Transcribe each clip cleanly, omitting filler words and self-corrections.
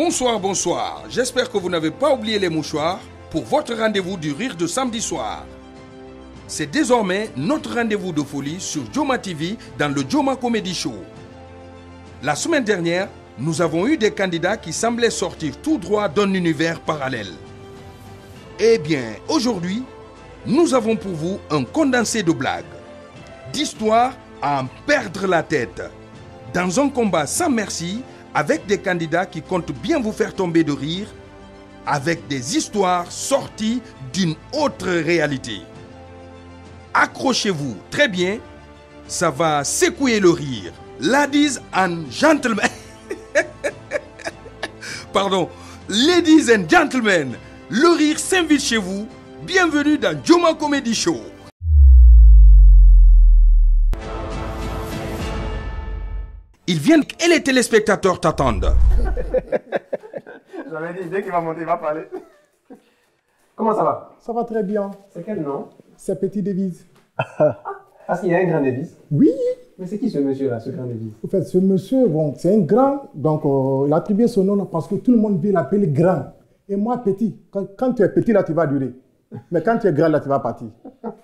Bonsoir, bonsoir. J'espère que vous n'avez pas oublié les mouchoirs pour votre rendez-vous du rire de samedi soir. C'est désormais notre rendez-vous de folie sur Joma TV dans le Joma Comedy Show. La semaine dernière, nous avons eu des candidats qui semblaient sortir tout droit d'un univers parallèle. Eh bien, aujourd'hui, nous avons pour vous un condensé de blagues, d'histoires à en perdre la tête, dans un combat sans merci, avec des candidats qui comptent bien vous faire tomber de rire, avec des histoires sorties d'une autre réalité. Accrochez-vous très bien, ça va secouer le rire. Ladies and gentlemen, pardon, ladies and gentlemen, le rire s'invite chez vous. Bienvenue dans Joma Comedy Show. Ils viennent et les téléspectateurs t'attendent. J'avais dit, dès qu'il va monter, il va parler. Comment ça va? Ça va très bien. C'est quel nom? C'est Petit Davis. Parce qu'il y a un grand Davis. Oui. Mais c'est qui ce monsieur-là, ce grand Davis? En fait, ce monsieur, bon, c'est un grand, donc il a attribué son nom là parce que tout le monde veut l'appeler grand. Et moi, petit. Quand tu es petit, là, tu vas durer. Mais quand tu es grand, là, tu vas partir.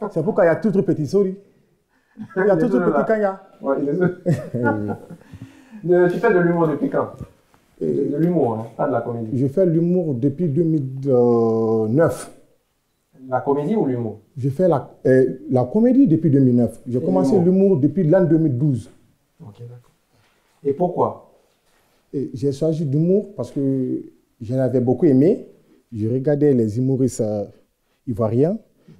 C'est pourquoi il y a toujours petit, sorry. Il y a toujours petit quand il y a. Ouais, il est tu fais de l'humour depuis quand? De l'humour, hein, pas de la comédie. Je fais l'humour depuis 2009. La comédie ou l'humour? Je fais la comédie depuis 2009. J'ai commencé l'humour depuis l'an 2012. Ok, d'accord. Et pourquoi? J'ai choisi l'humour parce que je l'avais beaucoup aimé. Je regardais les humoristes ivoiriens.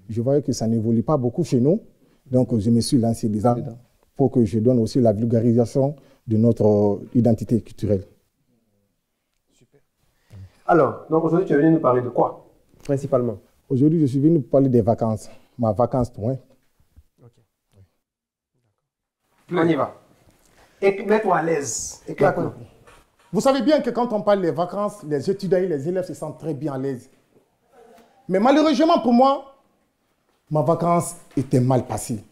Je voyais que ça n'évolue pas beaucoup chez nous. Donc, je me suis lancé dedans pour que je donne aussi la vulgarisation de notre identité culturelle. Super. Alors, donc aujourd'hui, tu es venu nous parler de quoi, principalement? Aujourd'hui, je suis venu vous parler des vacances. Ma vacance, ouais. Ok. On y va. Et mets-toi à l'aise. Éclate-nous. Vous savez bien que quand on parle des vacances, les étudiants et les élèves se sentent très bien à l'aise. Mais malheureusement pour moi, ma vacance était mal passée.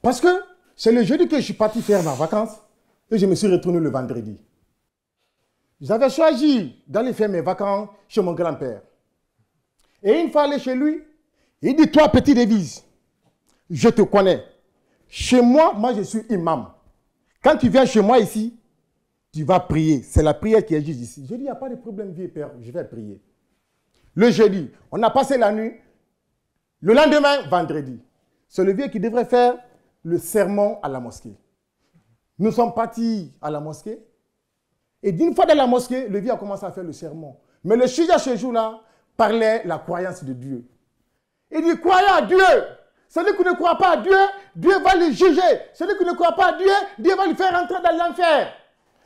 Parce que c'est le jeudi que je suis parti faire ma vacance et je me suis retourné le vendredi. J'avais choisi d'aller faire mes vacances chez mon grand-père. Et une fois allé chez lui, il dit, toi, Petit Davis, je te connais. Chez moi, je suis imam. Quand tu viens chez moi ici, tu vas prier. C'est la prière qui est juste ici. Je dis, il n'y a pas de problème, vieux père, je vais prier. Le jeudi, on a passé la nuit. Le lendemain, vendredi, c'est le vieux qui devrait faire le sermon à la mosquée. Nous sommes partis à la mosquée. Et d'une fois dans la mosquée, le vieux a commencé à faire le sermon. Mais le sujet ce jour-là parlait de la croyance de Dieu. Il dit, croyez à Dieu. Celui qui ne croit pas à Dieu, Dieu va le juger. Celui qui ne croit pas à Dieu, Dieu va le faire entrer dans l'enfer.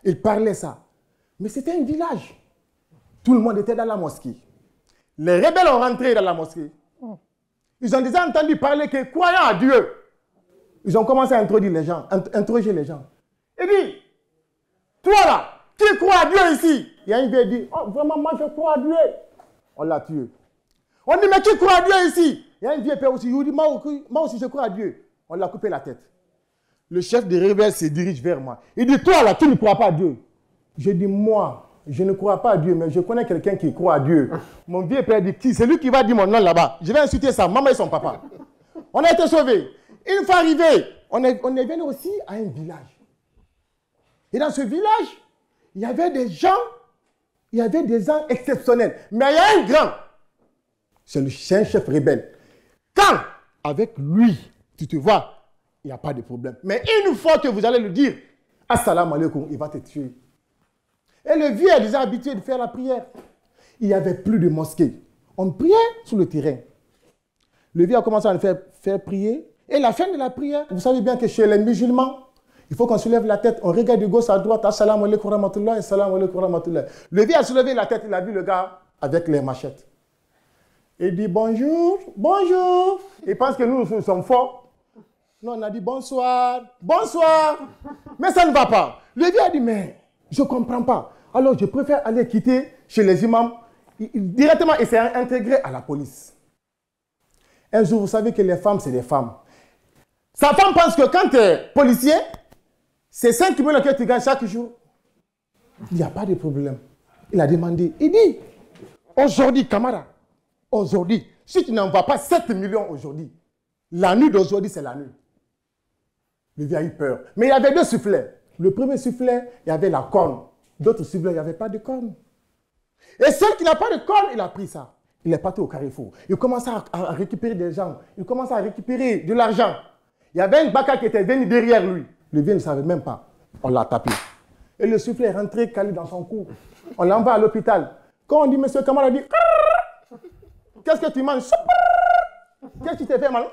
Il parlait ça. Mais c'était un village. Tout le monde était dans la mosquée. Les rebelles ont rentré dans la mosquée. Ils ont déjà entendu parler que croyant à Dieu. Ils ont commencé à introduire les gens, interroger les gens. Il dit, toi là, qui croit à Dieu ici? Il y a un vieux qui dit, oh vraiment, moi je crois à Dieu. On l'a tué. On dit, mais qui croit à Dieu ici? Il y a un vieux père aussi, il dit, moi aussi je crois à Dieu. On l'a coupé la tête. Le chef des rebelles se dirige vers moi. Il dit, toi là, tu ne crois pas à Dieu. Je dis, moi, je ne crois pas à Dieu, mais je connais quelqu'un qui croit à Dieu. Mon vieux père dit, qui? C'est lui qui va dire mon nom là-bas. Je vais insulter sa maman et son papa. On a été sauvés. Une fois arrivé, on est venu aussi à un village. Et dans ce village, il y avait des gens exceptionnels. Mais il y a un grand. C'est un chef rebelle. Quand, avec lui, tu te vois, il n'y a pas de problème. Mais une fois que vous allez lui dire, assalamu alaikum, il va te tuer. Et le vieux est déjà habitué de faire la prière. Il n'y avait plus de mosquée. On priait sur le terrain. Le vieux a commencé à le faire prier. Et la fin de la prière, vous savez bien que chez les musulmans, il faut qu'on soulève la tête, on regarde de gauche à droite, assalamu alaikum rahmatullah, assalamu alaikum rahmatullah. Le vieux a soulevé la tête, il a vu le gars avec les machettes. Il dit bonjour, bonjour. Il pense que nous sommes forts. Nous, on a dit bonsoir, bonsoir. Mais ça ne va pas. Le vieux a dit, mais je ne comprends pas. Alors je préfère aller quitter chez les imams. Directement, il s'est intégré à la police. Un jour, vous savez que les femmes, c'est des femmes. Sa femme pense que quand tu es policier, c'est 5 millions que tu gagnes chaque jour. Il n'y a pas de problème. Il a demandé, il dit, aujourd'hui, camarade, aujourd'hui, si tu n'envoies pas 7 millions aujourd'hui, la nuit d'aujourd'hui, c'est la nuit. Le vieux a eu peur. Mais il y avait 2 soufflets. Le premier soufflet, il y avait la corne. D'autres soufflets, il n'y avait pas de corne. Et celui qui n'a pas de corne, il a pris ça. Il est parti au carrefour. Il commence à récupérer des gens. Il commence à récupérer de l'argent. Il y avait un baka qui était venu derrière lui. Le vieux ne savait même pas. On l'a tapé. Et le soufflet est rentré calé dans son cou. On l'envoie à l'hôpital. Quand on dit, monsieur camarade, il dit, qu'est-ce que tu manges? Qu'est-ce que tu t'es fait mal?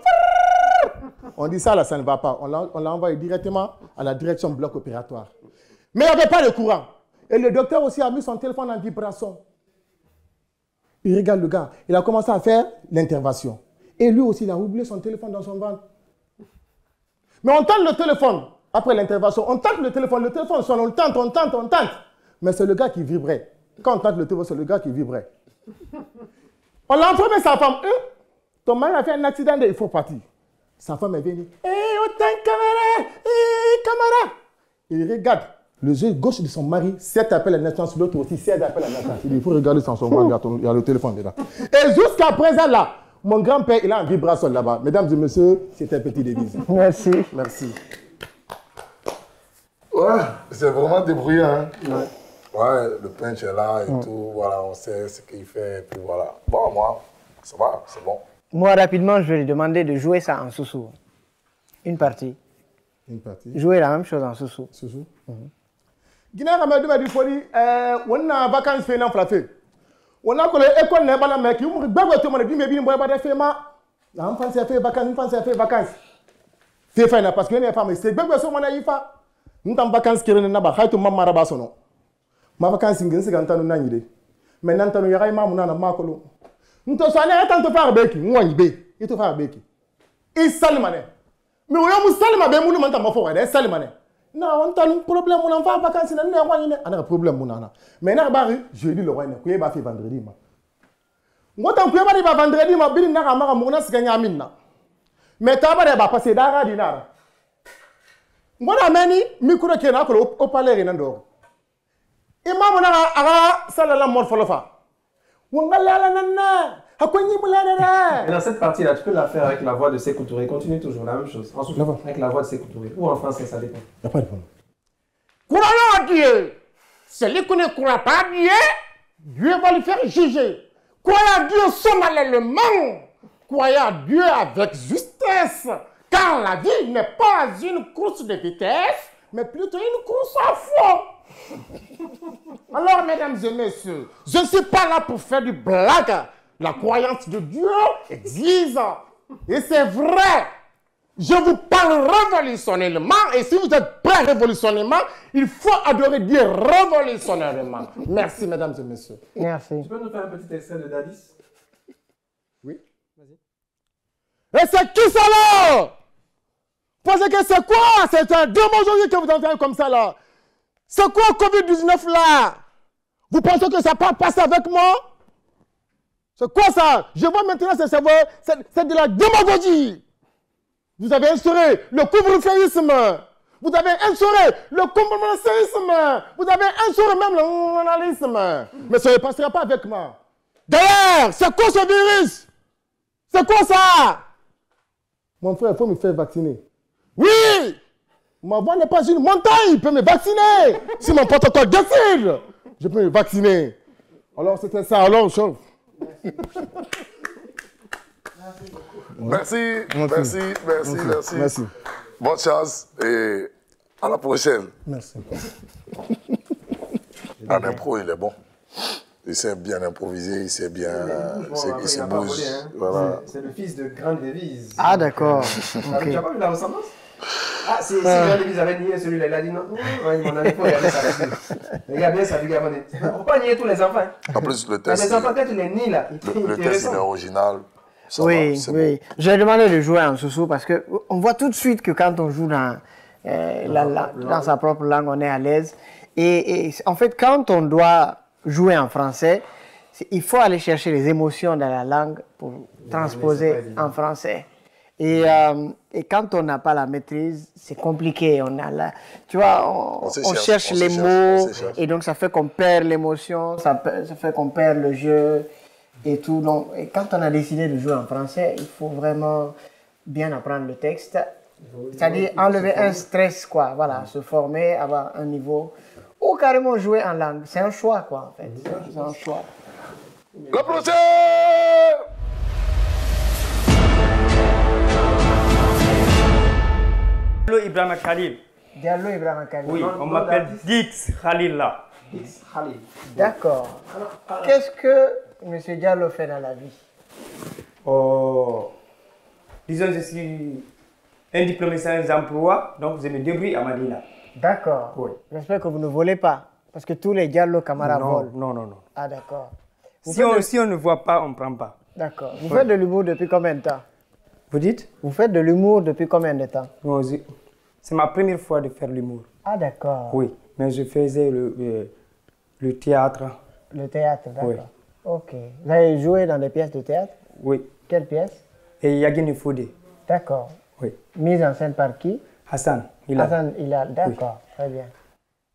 On dit ça, là, ça ne va pas. On l'a envoyé directement à la direction bloc opératoire. Mais il n'y avait pas de courant. Et le docteur aussi a mis son téléphone en vibration. Il regarde le gars. Il a commencé à faire l'intervention. Et lui aussi, il a oublié son téléphone dans son ventre. Mais on tente le téléphone. Après l'intervention, on tente le téléphone sonne, on tente. Mais c'est le gars qui vibrait. Quand on tente le téléphone, c'est le gars qui vibrait. On l'a informé sa femme. Ton mari a fait un accident, il faut partir. Sa femme est venue. Autant camarade. Il regarde. Le yeux gauche de son mari, 7 appels à naissance, l'autre aussi 16 appels à naissance. Il dit, il faut regarder sans son mari, il y a le téléphone là. Et jusqu'à présent là, mon grand-père, il a un vibration là-bas. Mesdames et messieurs, c'était un petit devise. Merci. Merci. Ouais, c'est vraiment débrouillé, hein. Ouais, le punch est là et tout, voilà, on sait ce qu'il fait, et puis voilà. Bon, moi, ça va, c'est bon. Moi, rapidement, je vais lui demander de jouer ça en sous-sous. Une partie. Une partie. Jouer la même chose en sous-sous. Sous-sous. Guinée Ramadou m'a dit, on a vacances fait dans la fête. On a collé école n'est pas la mec, on a tout le monde dit, mais bien, on va faire ma. L'enfant s'est fait vacances, l'enfant s'est fait vacances. C'est fait, parce que n'est pas, mais c'est bien que ce qu'on a eu fait. Nous avons vacances qui reviennent là-bas, hay to mamma rabasono. Ma vacances ngin se gantanu nanyide. Mais nantanu yaray mamu nana makolo. Nous te soalé tant te faire beki, ngwani be, il te faire beki. Il salimane. Mais on a mu salima be mulu manta mafo wade salimane. Na on tanu problème on en va vacances na ne wani ne. Ana problème mon nana. Mais na bari jeudi le wani ko ba fait vendredi ma. Ngota ko ba di ba vendredi ma bini na ka maka mo na siganya minna. Mais ta ba ba passer dara dinara. Ngona meni micro ke na ko o palais renando. Imam na aga salala mor folofa. Wangala nana. Et dans cette partie-là, tu peux la faire avec la voix de Sékou Touré. Continue toujours la même chose. Ensuite, avec la voix de Sékou Touré. Ou en français, ça dépend. Il n'y a pas de problème. Croyons en Dieu. Celui qui ne croit pas à Dieu, Dieu va le faire juger. Croyez à Dieu solennellement. Croyez à Dieu avec justesse. Car la vie n'est pas une course de vitesse, mais plutôt une course à fond. Alors, mesdames et messieurs, je ne suis pas là pour faire du blague. La croyance de Dieu existe. Et c'est vrai. Je vous parle révolutionnellement. Et si vous êtes prêts révolutionnellement, il faut adorer Dieu révolutionnellement. Merci, mesdames et messieurs. Merci. Tu peux nous faire un petit extrait de Dadis? Oui. Vas-y. Et c'est qui ça là? Parce que c'est quoi? C'est un démon aujourd'hui que vous entendez comme ça là. C'est quoi Covid-19 là? Vous pensez que ça peut passer avec moi? C'est quoi ça? Je vois maintenant c'est de la démagogie. Vous avez instauré le couvre-feuisme. Vous avez instauré le communautarisme. Vous avez instauré même le nationalisme. Mais ça ne passera pas avec moi. D'ailleurs, c'est quoi ce virus? C'est quoi ça? Mon frère, il faut me faire vacciner. Oui! Ma voix n'est pas une montagne, il peut me vacciner. Si mon protocole décide, je peux me vacciner. Alors c'était ça, alors chauffe. Merci. Bonne chance et à la prochaine. Merci. En impro, il est bon. Il sait bien improviser, il sait bien. Il se bouge. Voilà. C'est le fils de Grande Devise. Ah, d'accord. Tu n'as pas vu la ressemblance? Ah, si Grande Devise avait nié celui-là, il a dit non. Il m'en avait pas regardé ça avec lui. Regarde bien sa vie, Gabonais. Il ne faut pas nier tous les enfants. En plus, le test. Les enfants, quand tu les nies là, le test, il est original. Oui. Bon. J'ai demandé de jouer en sous-sous parce qu'on voit tout de suite que quand on joue dans sa propre langue, on est à l'aise. Et en fait, quand on doit jouer en français, il faut aller chercher les émotions dans la langue pour transposer en français. Et quand on n'a pas la maîtrise, c'est compliqué. Tu vois, on cherche les mots et donc ça fait qu'on perd l'émotion, ça fait qu'on perd le jeu et tout. Donc, et quand on a décidé de jouer en français, il faut vraiment bien apprendre le texte. C'est-à-dire enlever un stress, quoi. Voilà, se former, avoir un niveau ou carrément jouer en langue. C'est un choix, quoi, en fait. C'est un choix. L'applaudissez! Diallo Ibrahima Khalil. Diallo Ibrahima Khalil. Oui, on m'appelle Dix Khalil là. Dix Khalil. D'accord. Qu'est-ce que M. Diallo fait dans la vie? Oh, disons, je suis un diplômé sans emploi, donc je me débrouille à Madina. D'accord. Oui. J'espère que vous ne volez pas, parce que tous les Diallo camarades volent. Non. Ah, d'accord. Si on ne voit pas, on ne prend pas. D'accord. Vous faites de l'humour depuis combien de temps? Vous dites? Vous faites de l'humour depuis combien de temps? C'est ma première fois de faire l'humour. Ah, d'accord. Oui, mais je faisais le théâtre. Le théâtre, d'accord. Oui. Ok. Vous avez joué dans des pièces de théâtre? Oui. Quelles pièces? Et Yagini Foudé. D'accord. Oui. Mise en scène par qui? Hassan Hilal. Hassan Hilal, d'accord. Oui. Très bien.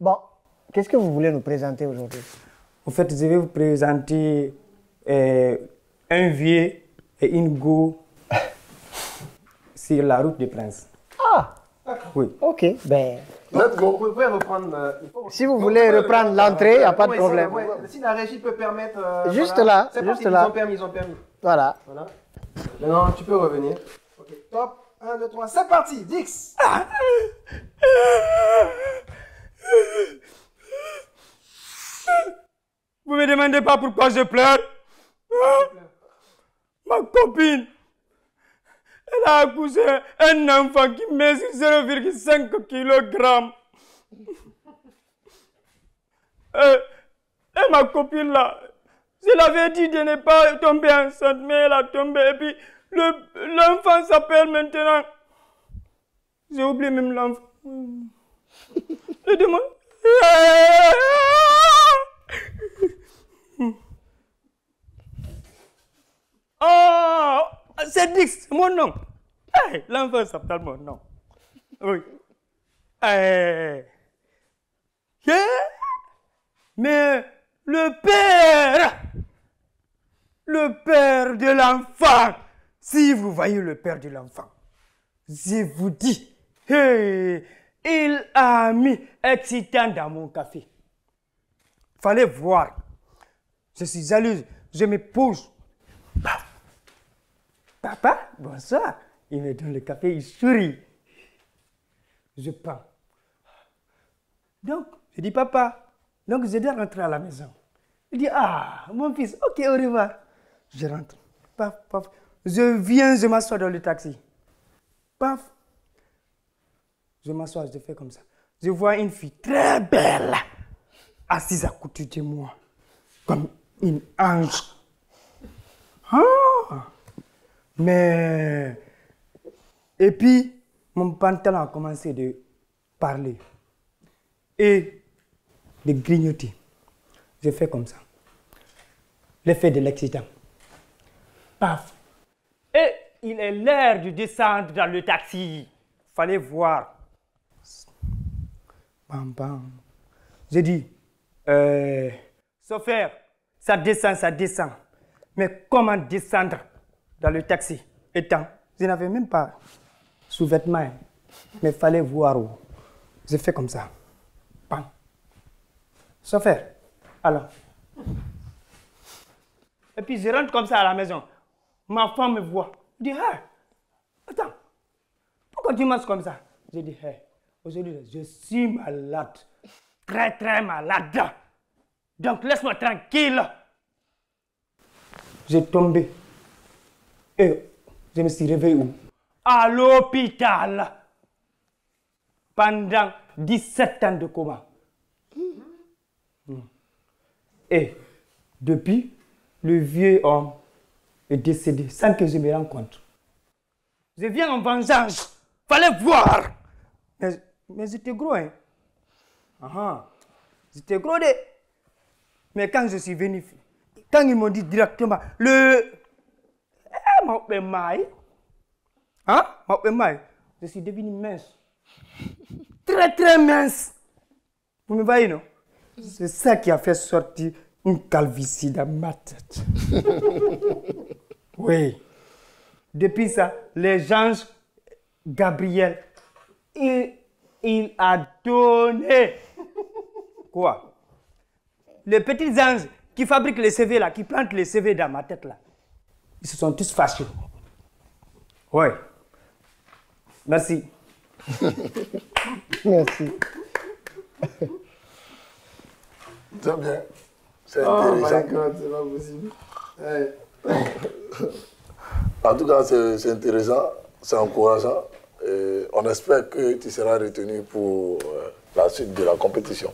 Bon, qu'est-ce que vous voulez nous présenter aujourd'hui? En fait, je vais vous présenter un vieux et une go sur la route des Princes. Ah! Oui. Ok, ben... Let's go. Vous pouvez reprendre... Si vous voulez reprendre l'entrée, il n'y a pas de problème. Si la régie peut permettre... Juste voilà. là, C'est juste parti, là. Ils ont permis. Voilà. Maintenant, tu peux revenir. Ok, top. 1, 2, 3, c'est parti. Dix. Vous me demandez pas pourquoi je pleure? Ma copine, elle a accouché un enfant qui mesure 0,5 kg. Et ma copine là, je l'avais dit de ne pas tomber enceinte, mais elle a tombé. Et puis l'enfant s'appelle maintenant. J'ai oublié même l'enfant. Je demande. Oh, c'est Dix, c'est mon nom. Hey, l'enfant s'appelle mon nom. Oui. Hey. Yeah. Mais le père de l'enfant, si vous voyez le père de l'enfant, je vous dis, hey, il a mis excitant dans mon café. Fallait voir. Je suis jalouse, je me pose. Papa, bonsoir. Il me donne le café, il sourit. Je prends. Donc, je dis, papa, donc je dois rentrer à la maison. Il dit, ah, mon fils, ok, au revoir. Je rentre. Paf, paf. Je viens, je m'assois dans le taxi. Paf. Je m'assois, je fais comme ça. Je vois une fille très belle, assise à côté de moi, comme une ange. Ah! Mais... Et puis, mon pantalon a commencé de parler et de grignoter. Je fais comme ça. L'effet de l'excitant. Paf! Et il est l'heure de descendre dans le taxi. Fallait voir. Bam, bam. J'ai dit, chauffeur, ça descend. Mais comment descendre dans le taxi? Étant, je n'avais même pas sous-vêtements, mais il fallait voir où. J'ai fait comme ça. Bam. Chauffeur, alors. Et puis je rentre comme ça à la maison. Ma femme me voit. Elle dit, hey, attends, pourquoi tu marches comme ça? J'ai dit, hey, aujourd'hui, je suis malade. Très, très malade. Donc laisse-moi tranquille. J'ai tombé. Et je me suis réveillé où? À l'hôpital. Pendant 17 ans de coma. Et depuis, le vieux homme est décédé sans que je me rende compte. Je viens en vengeance. Fallait voir. Mais j'étais gros, hein. J'étais gros de... Mais quand je suis venu, quand ils m'ont dit directement, Hein? Je suis devenu mince. Très, très mince. Vous me voyez, non? C'est ça qui a fait sortir une calvitie dans ma tête. Oui. Depuis ça, les anges, Gabriel, il a donné. Quoi? Les petits anges qui fabriquent les CV là, qui plantent les CV dans ma tête là, ils se sont tous fâchés. Oui. Merci. Merci. C'est bien. C'est Oh my intéressant. God, c'est pas possible. Ouais. En tout cas, c'est intéressant, c'est encourageant. Et on espère que tu seras retenu pour la suite de la compétition.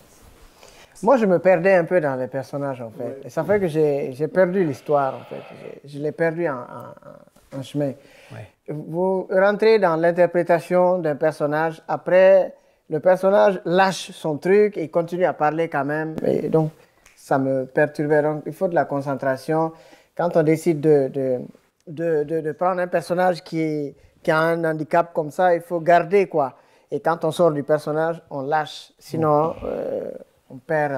Moi, je me perdais un peu dans les personnages, en fait. Et ça fait que j'ai perdu l'histoire, en fait. Je l'ai perdu en chemin. Ouais. Vous rentrez dans l'interprétation d'un personnage. Après, le personnage lâche son truc et il continue à parler quand même. Et donc, ça me perturbait. Donc, il faut de la concentration. Quand on décide de prendre un personnage qui a un handicap comme ça, il faut garder, quoi. Et quand on sort du personnage, on lâche. Sinon, on perd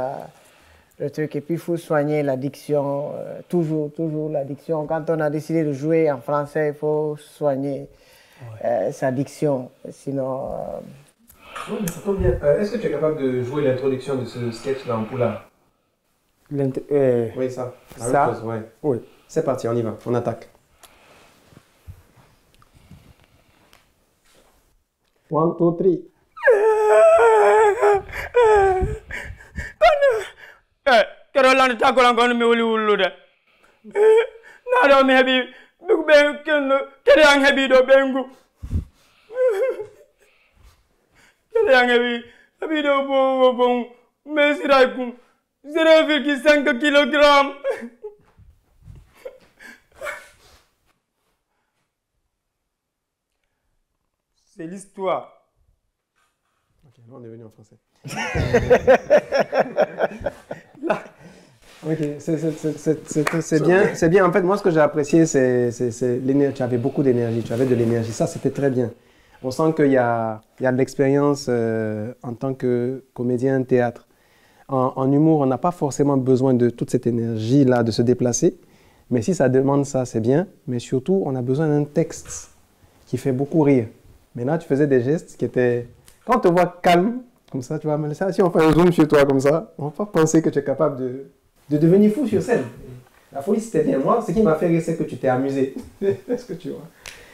le truc. Et puis, il faut soigner l'addiction. Toujours l'addiction. Quand on a décidé de jouer en français, il faut soigner sa diction. Sinon... Oui, mais ça tombe bien. Est-ce que tu es capable de jouer l'introduction de ce sketch-là en poula? Oui, ça. La Ça? même chose, ouais. Oui. C'est parti, on y va. On attaque. 1, 2, 3. Kerolan takolan kono mi wuli wullude. Naɗo mi heɓi ɓe kede an heɓi ɗo ɓengu. Kede an heɓi ɗo bon mesiray kum 0,5 kilogramme. C'est l'histoire. Ok, là on est venu en français. Ok, c'est bien. C'est bien. En fait, moi, ce que j'ai apprécié, c'est l'énergie. Tu avais beaucoup d'énergie. Tu avais de l'énergie. Ça, c'était très bien. On sent qu'il y a de l'expérience en tant que comédien théâtre. En humour, on n'a pas forcément besoin de toute cette énergie-là, de se déplacer. Mais si ça demande ça, c'est bien. Mais surtout, on a besoin d'un texte qui fait beaucoup rire. Maintenant, tu faisais des gestes qui étaient... Quand on te voit calme, comme ça, tu vois, mais ça, si on fait un zoom chez toi comme ça, on va pas penser que tu es capable de devenir fou sur scène. La folie, c'était bien. Moi, ce qui m'a fait rire, c'est que tu t'es amusé. Est-ce que tu vois?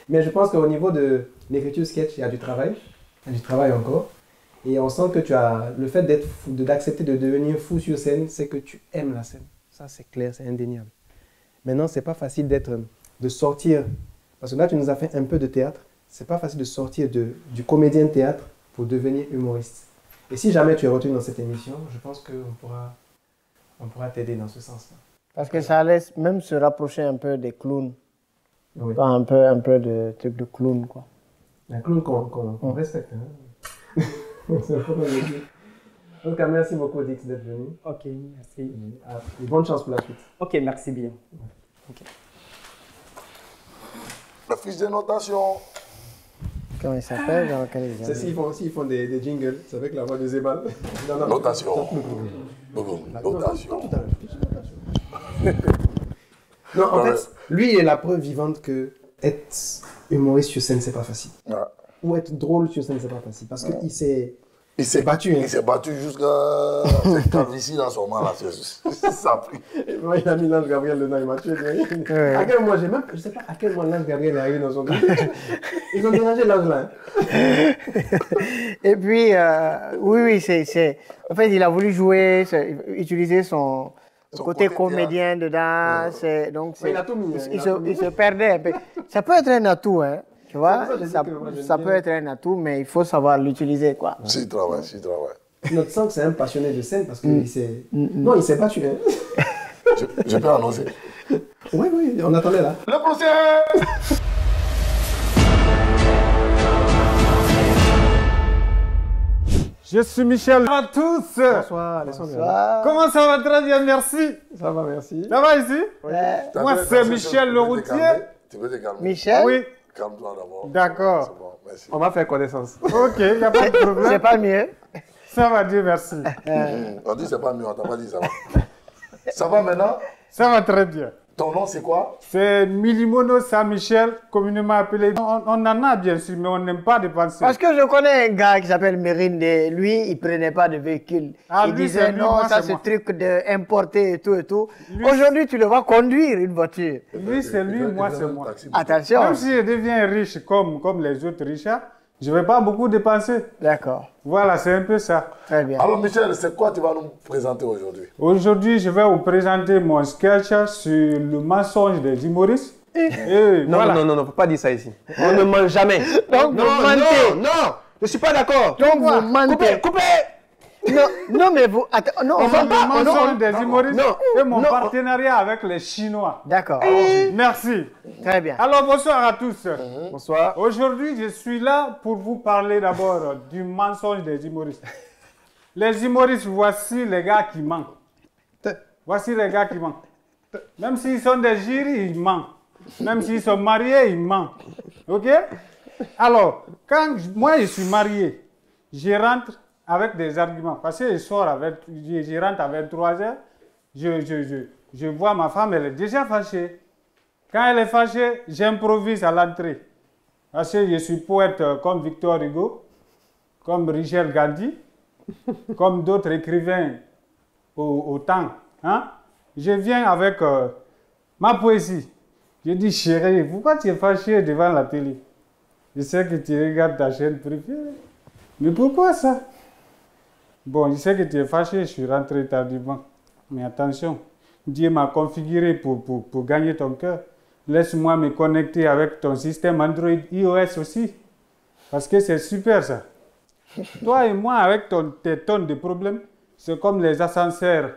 Mais je pense qu'au niveau de l'écriture sketch, il y a du travail. Il y a du travail encore. Et on sent que tu as... Le fait d'accepter de devenir fou sur scène, c'est que tu aimes la scène. Ça, c'est clair, c'est indéniable. Maintenant, c'est pas facile de sortir. Parce que là, tu nous as fait un peu de théâtre. C'est pas facile de sortir du comédien théâtre pour devenir humoriste. Et si jamais tu es retenu dans cette émission, je pense qu'on pourra t'aider dans ce sens-là. Parce que ça laisse même se rapprocher un peu des clowns. Oui. Pas un peu de trucs de clown, quoi. Un clown qu'on respecte. Hein. C'est important de le dire. En tout cas, merci beaucoup, Dix, d'être venu. Ok, merci. Et bonne chance pour la suite. Ok, merci bien. Okay. La fiche de notation. Comment il s'appelle dans lequel il C'est s'ils font des jingles, c'est avec la voix de Zébal. Notation. Notation. Non, en fait, lui, il est la preuve vivante que être humoriste sur scène, c'est pas facile. Ouais. Ou être drôle sur scène, c'est pas facile. Parce qu'il s'est battu. Il s'est battu jusqu'à cette calvitie dans son mal. Ça a pris. Moi, il a mis l'ange Gabriel dedans, il m'a tué. À quel moment, je sais pas à quel moment l'ange Gabriel est arrivé dans son truc. Ils ont déménagé l'ange là. Et puis, oui, c'est... En fait, il a voulu jouer, utiliser son côté comédien dedans. Ouais. Donc, il a tout mis. Il se perdait un peu. Ça peut être un atout, hein. Tu vois, ça peut être un atout, mais il faut savoir l'utiliser, quoi. Si, travail. Notre sang, c'est un passionné de scène parce qu'il s'est... Non, il s'est battu. Hein. Je peux annoncer. Oui, on attendait là. Le procès. Je suis Michel. Bonjour à tous. Bonsoir, Alessandro. Comment ça va? Très bien, merci. Ça va, merci. Ça va ici? Ouais. Moi, c'est Michel le routier. Tu veux te calmer? Michel? Oui. Calme-toi d'abord. D'accord. C'est bon, merci. On va faire connaissance. Ok, il n'y a pas de problème. C'est pas mieux. Ça va, Dieu merci. On dit c'est pas mieux, on t'a pas dit ça va. Ça va maintenant? Ça va très bien. Ton nom c'est quoi? C'est Milimono Saint-Michel, communément appelé. On en a bien sûr, mais on n'aime pas dépenser. Parce que je connais un gars qui s'appelle Mérinde. Lui, il prenait pas de véhicule. Ah, Il lui, disait c'est lui, non, moi, ça c'est c'est moi. truc d'importer et tout et tout. Lui, Aujourd'hui, tu le vois conduire une voiture. Lui, c'est lui, moi, c'est moi. Attention. Même si je deviens riche comme les autres richards, je ne vais pas beaucoup dépenser. D'accord. Voilà, c'est un peu ça. Très bien. Alors Michel, c'est quoi tu vas nous présenter aujourd'hui? Aujourd'hui, je vais vous présenter mon sketch sur le mensonge des humoristes. Et Non, voilà. non, faut pas dire ça ici. On ne ment jamais. Donc, non, vous mentez. non, je suis pas d'accord. Donc, vous mentez. Coupez. Non, mais vous... Attends, non, on va Le pas... mensonge des humoristes non, et mon non. partenariat avec les Chinois. D'accord. Merci. Très bien. Alors, bonsoir à tous. Bonsoir. Aujourd'hui, je suis là pour vous parler d'abord du mensonge des humoristes. Les humoristes, voici les gars qui mentent. Voici les gars qui mentent. Même s'ils sont des jurys, ils mentent. Même s'ils sont mariés, ils mentent. OK? Alors, quand moi je suis marié, je rentre avec des arguments. Parce que je rentre à 23h, je vois ma femme, elle est déjà fâchée. Quand elle est fâchée, j'improvise à l'entrée. Parce que je suis poète comme Victor Hugo, comme Richel Gandhi, comme d'autres écrivains au temps. Hein? Je viens avec ma poésie. Je dis, chérie, pourquoi tu es fâchée devant la télé? Je sais que tu regardes ta chaîne préférée. Mais pourquoi ça? Bon, je sais que tu es fâché, je suis rentré tardivement. Mais attention, Dieu m'a configuré pour gagner ton cœur. Laisse-moi me connecter avec ton système Android iOS aussi. Parce que c'est super ça. Toi et moi, avec tes tonnes de problèmes, c'est comme les ascenseurs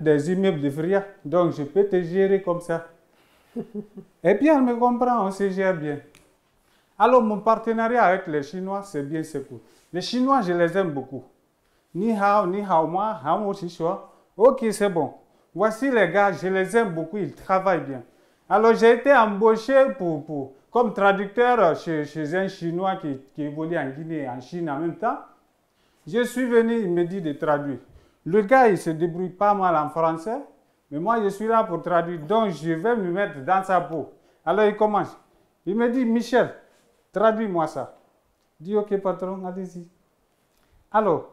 des immeubles de Fria. Donc, je peux te gérer comme ça. Et puis, elle me comprend, on se gère bien. Alors, mon partenariat avec les Chinois, c'est bien, c'est cool. Les Chinois, je les aime beaucoup. Ni hao, moi, hao, chichua. Ok, c'est bon. Voici les gars, je les aime beaucoup, ils travaillent bien. Alors, j'ai été embauché comme traducteur chez un Chinois qui évolue en Guinée et en Chine en même temps. Je suis venu, il me dit de traduire. Le gars, il se débrouille pas mal en français, mais moi, je suis là pour traduire. Donc, je vais me mettre dans sa peau. Alors, il commence. Il me dit, Michel, traduis-moi ça. Je dis, ok, patron, allez-y. Alors,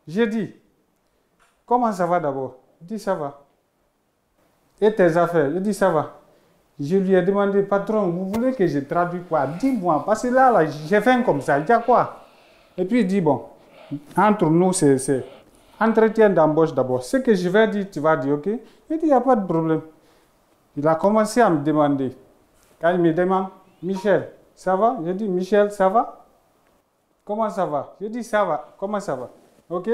j'ai dit, comment ça va d'abord? Il dit, ça va. Et tes affaires? Il dit, ça va. Je lui ai demandé, patron, vous voulez que je traduise quoi? Dis-moi, parce que là, j'ai fait comme ça, il y a quoi? Et puis il dit, bon, entre nous, c'est entretien d'embauche d'abord. Ce que je vais dire, tu vas dire, ok? Il dit, il n'y a pas de problème. Il a commencé à me demander. Quand il me demande, Michel, ça va? Je dis, Michel, ça va? Comment ça va? Je dis, ça va. Comment ça va? Ok?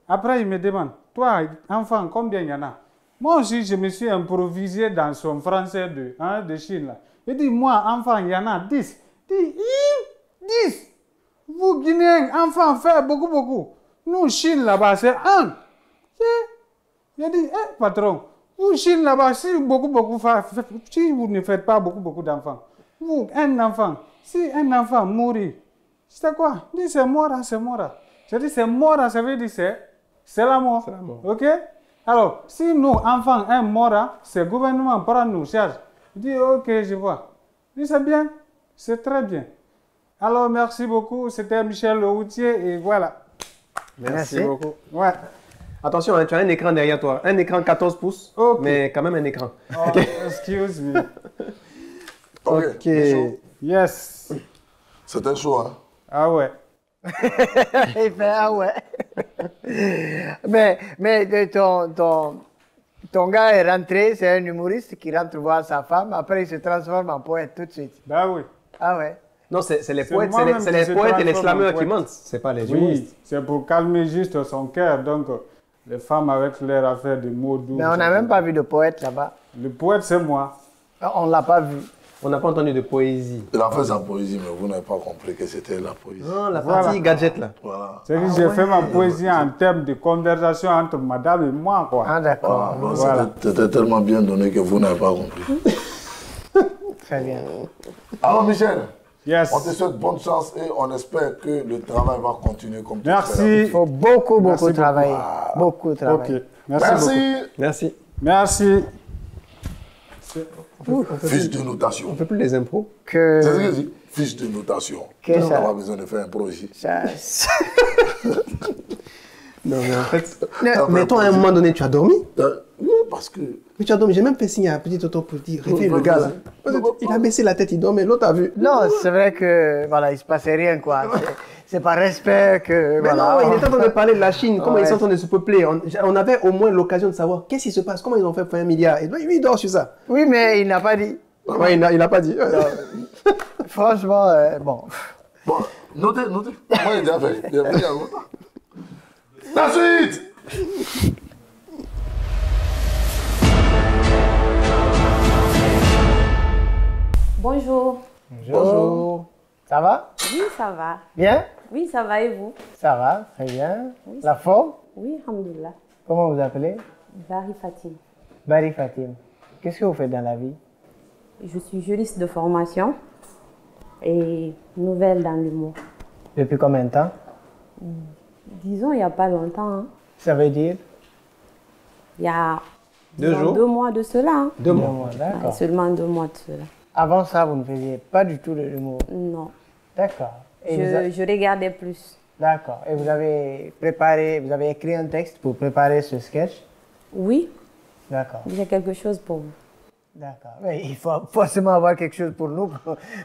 Après, il me demande, toi, enfant, combien il y en a? Moi aussi, je me suis improvisé dans son français de Chine. Là. Il dit, moi, enfant, il y en a 10. Il dit, 10. Vous, Guinéens, enfants, faites beaucoup. Nous, Chine, là-bas, c'est 1. Il dit, patron, vous, Chine, là-bas, si si vous ne faites pas beaucoup d'enfants, vous, un enfant, si un enfant mourit, c'est quoi? Il dit, c'est mort. Je dis, c'est mort, ça veut dire c'est la mort. Ok? Alors, si nous, enfants, un mort, c'est le gouvernement qui prend nous charge. Il dit, ok, je vois. Il dit, c'est bien, c'est très bien. Alors, merci beaucoup. C'était Michel Leroutier et voilà. Merci beaucoup. Ouais. Attention, tu as un écran derrière toi. Un écran 14 pouces, mais quand même un écran. Oh, excuse me. Ok. Yes. C'était chaud, hein? Ah ouais. Il fait, ah ouais. mais ton gars est rentré, c'est un humoriste qui rentre voir sa femme, après il se transforme en poète tout de suite. Bah oui. Ah ouais. Non, c'est les poètes, c'est les poètes et les slameurs qui mentent. C'est pas les humoristes. Oui, c'est pour calmer juste son cœur. Donc, les femmes avec leur affaire de mots doux. Mais on n'a même pas vu de poète là-bas. Le poète, c'est moi. On ne l'a pas vu. On n'a pas entendu de poésie. Il a fait sa poésie, mais vous n'avez pas compris que c'était la poésie. Non, la partie gadget là. Voilà. C'est que j'ai fait ma poésie en termes de conversation entre madame et moi, quoi. Ah d'accord. Voilà. C'était tellement bien donné que vous n'avez pas compris. Très bien. Alors, Michel, Yes. on te souhaite bonne chance et on espère que le travail va continuer comme tu Merci. Il faut beaucoup Merci travailler. beaucoup. Beaucoup travailler. Ok. Merci beaucoup. Merci. Merci. Merci. Fiche de notation. On ne fait plus les impros. C'est ce que Que je dis. Fiche de notation. Que On ça- n'a pas besoin de faire un projet. ça... Non, mais en fait. Non, Mais toi, à un moment donné, tu as dormi. Oui, parce que... Mais tu as dormi. J'ai même fait signe à petit Toto pour dire réveille le gars là. Il a baissé la tête, il dormait. L'autre a vu. Non, c'est vrai que voilà, il se passait rien quoi. C'est par respect que Mais voilà. non, il était en train de parler de la Chine, comment Ouais. ils sont en train de se peupler. On avait au moins l'occasion de savoir qu'est-ce qui se passe, comment ils ont fait pour 1 milliard. Et lui, il dort sur ça. Oui, mais il n'a pas dit. Ouais, il a pas dit. Franchement, bon. Bon, notez. Moi, j'ai déjà fait. J'ai venu à longtemps. La suite. Bonjour. Bonjour. Ça va? Oui, ça va. Bien? Oui, ça va et vous? Ça va, très bien. La forme? Oui, alhamdoulilah. Comment vous appelez? Bari Fatim. Bari Fatim. Qu'est-ce que vous faites dans la vie? Je suis juriste de formation et nouvelle dans l'humour. Depuis combien de temps? Disons, il n'y a pas longtemps. Hein. Ça veut dire? Il y a 2 jours. 2 mois de cela. Hein. 2 mois. Ouais, D'accord. seulement 2 mois de cela. Avant ça, vous ne faisiez pas du tout de l'humour. Non. D'accord. Et Je regardais plus. D'accord. Et vous avez préparé, vous avez écrit un texte pour préparer ce sketch? Oui, D'accord. j'ai quelque chose pour vous. D'accord. Mais il faut forcément avoir quelque chose pour nous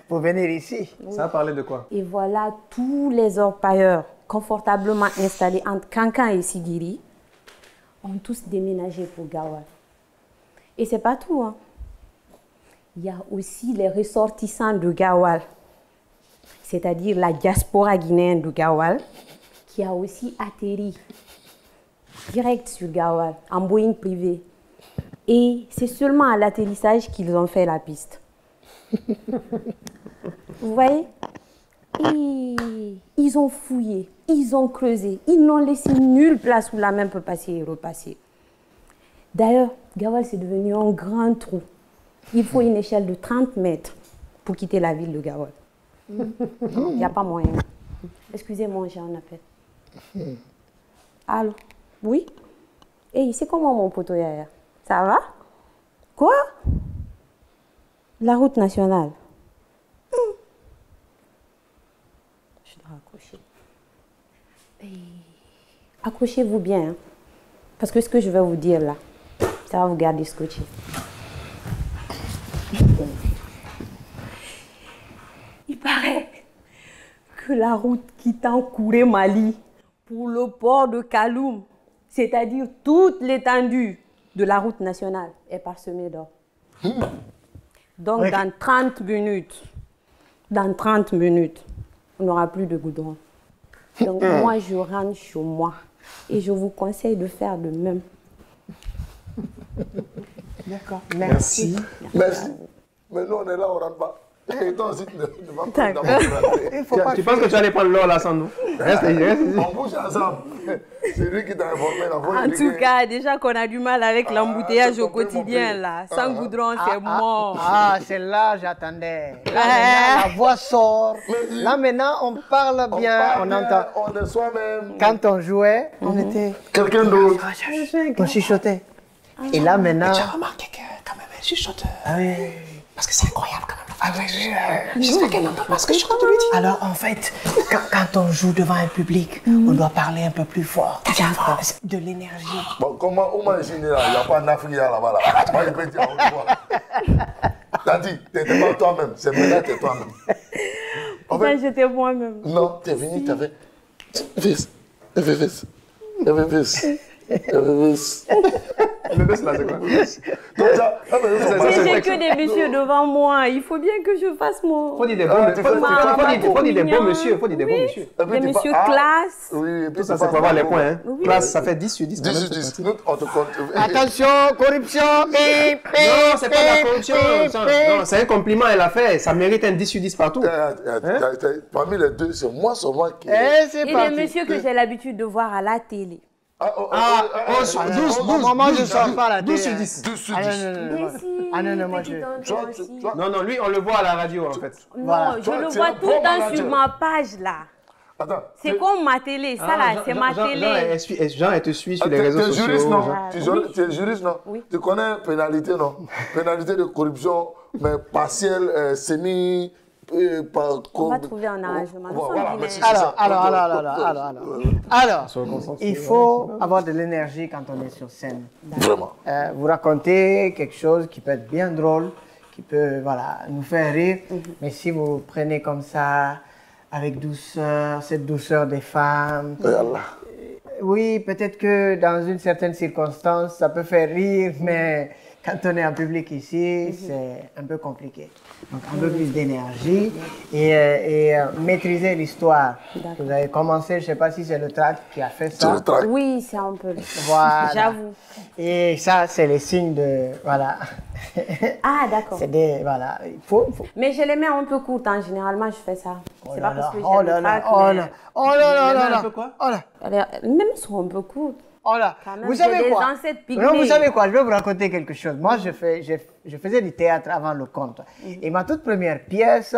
pour venir ici. Ça a parlé de quoi? Et voilà tous les orpailleurs confortablement installés entre Kankan et Sigiri ont tous déménagé pour Gawal. Et c'est pas tout. Hein. Il y a aussi les ressortissants de Gawal, c'est-à-dire la diaspora guinéenne de Gawal, qui a aussi atterri direct sur Gawal en Boeing privé. Et c'est seulement à l'atterrissage qu'ils ont fait la piste. Vous voyez? Et ils ont fouillé, ils ont creusé, ils n'ont laissé nulle place où la main peut passer et repasser. D'ailleurs, Gawal, c'est devenu un grand trou. Il faut une échelle de 30 mètres pour quitter la ville de Gawal. Il n'y a pas moyen. Excusez-moi, j'ai un appel. Allô? Oui? Hey, c'est comment mon poteau Yaya? Ça va? Quoi? La route nationale. Je dois accrocher. Accrochez-vous bien. Hein, parce que ce que je vais vous dire là, ça va vous garder scotché. Il paraît que la route quittant Kouré Mali pour le port de Kaloum, c'est-à-dire toute l'étendue de la route nationale, est parsemée d'or. Donc Ouais. dans 30 minutes, on n'aura plus de goudron. Donc moi, je rentre chez moi et je vous conseille de faire de même. D'accord. Merci. Merci. Mais nous, on est là, on ne rentre pas. Et toi aussi, tu ne vas pas D'accord. rentrer. Tu penses que tu vas aller prendre l'or là sans nous? Reste ici. On bouge ensemble. C'est lui qui t'a informé. En tout cas, déjà qu'on a du mal avec l'embouteillage au quotidien là. Sans goudron, c'est mort. Ah, c'est là j'attendais. Là, maintenant, la voix sort. Là, maintenant, on parle bien, on entend. On est soi-même. Quand on jouait, on était... Quelqu'un d'autre. On chuchotait. Et là, maintenant... remarqué que quand même elle chuchote. Ah oui. Parce que c'est incroyable quand même. J'espère qu'elle n'entend pas ce que je suis en train de lui dire. Alors, en fait, quand on joue devant un public, on doit parler un peu plus fort. De l'énergie. Bon, comment, où moi je suis né là? Il n'y a pas d'Africain là-bas là. Moi je peux dire à haute voix. T'as dit, t'es pas toi-même. C'est maintenant que t'es toi-même. En fait, J'étais moi-même. non, t'es venu, t'as fait. Fils. Le best là, c'est quoi? Donc, ça, Mais j'ai que des messieurs devant moi. Il faut bien que je fasse mon... Faut dire des bons messieurs. Faut dire des bons messieurs. Des messieurs classe. Oui, et puis Tout ça, c'est pour avoir les points. Hein. Oui. Classe, ça fait 10 sur 10. 10 sur 10. Nous, on te compte. Attention, corruption. Non, c'est pas de la corruption. Non, c'est un compliment, elle a fait. Ça mérite un 10 sur 10 partout. Parmi les deux, c'est moi seulement qui. C'est Et parti. des messieurs que j'ai l'habitude de voir à la télé. 12 Moi, je ne sors pas à la télé. 12 sur 10. 12 sur 10. Mais si. Ah non, non, moi petit je... tonton aussi. Non, non, lui, on le voit à la radio, en fait. Non, Voilà. je le Tu vois es tout le temps bon sur ma page, là. Attends. C'est comme ma télé, ça là, c'est ma télé. Jean, elle te suit sur les Tu réseaux es sociaux. juriste, non? Jean. Tu es juriste, non? Oui. Tu connais pénalité, non? Pénalité de corruption, mais partielle, semi... On va trouver un arrangement. Nous sommes bilingues. merci, c'est ça. Alors, il faut avoir de l'énergie quand on est sur scène. Vraiment. Vous racontez quelque chose qui peut être bien drôle, qui peut voilà, nous faire rire, mais si vous prenez comme ça, avec douceur, cette douceur des femmes, oui, peut-être que dans une certaine circonstance, ça peut faire rire, mais quand on est en public ici, c'est un peu compliqué. Donc un peu plus d'énergie et maîtriser l'histoire. Vous avez commencé, je ne sais pas si c'est le tract qui a fait ça. Oui, c'est un peu le Voilà. J'avoue. Et ça, c'est les signes de... Voilà. Ah, d'accord. C'est des... Voilà. Il faut... Mais je les mets un peu courtes, hein. Généralement, je fais ça. C'est pas parce que oh j'aime là le là, tract, oh mais- là, oh là là là là. Un peu quoi? Oh là. Même elles sont un peu courtes. Oh là, Quand même, vous j'ai savez des quoi? ancêtres Non, pygmées. vous savez quoi? Je vais vous raconter quelque chose. Moi, je faisais du théâtre avant le conte. Et ma toute première pièce,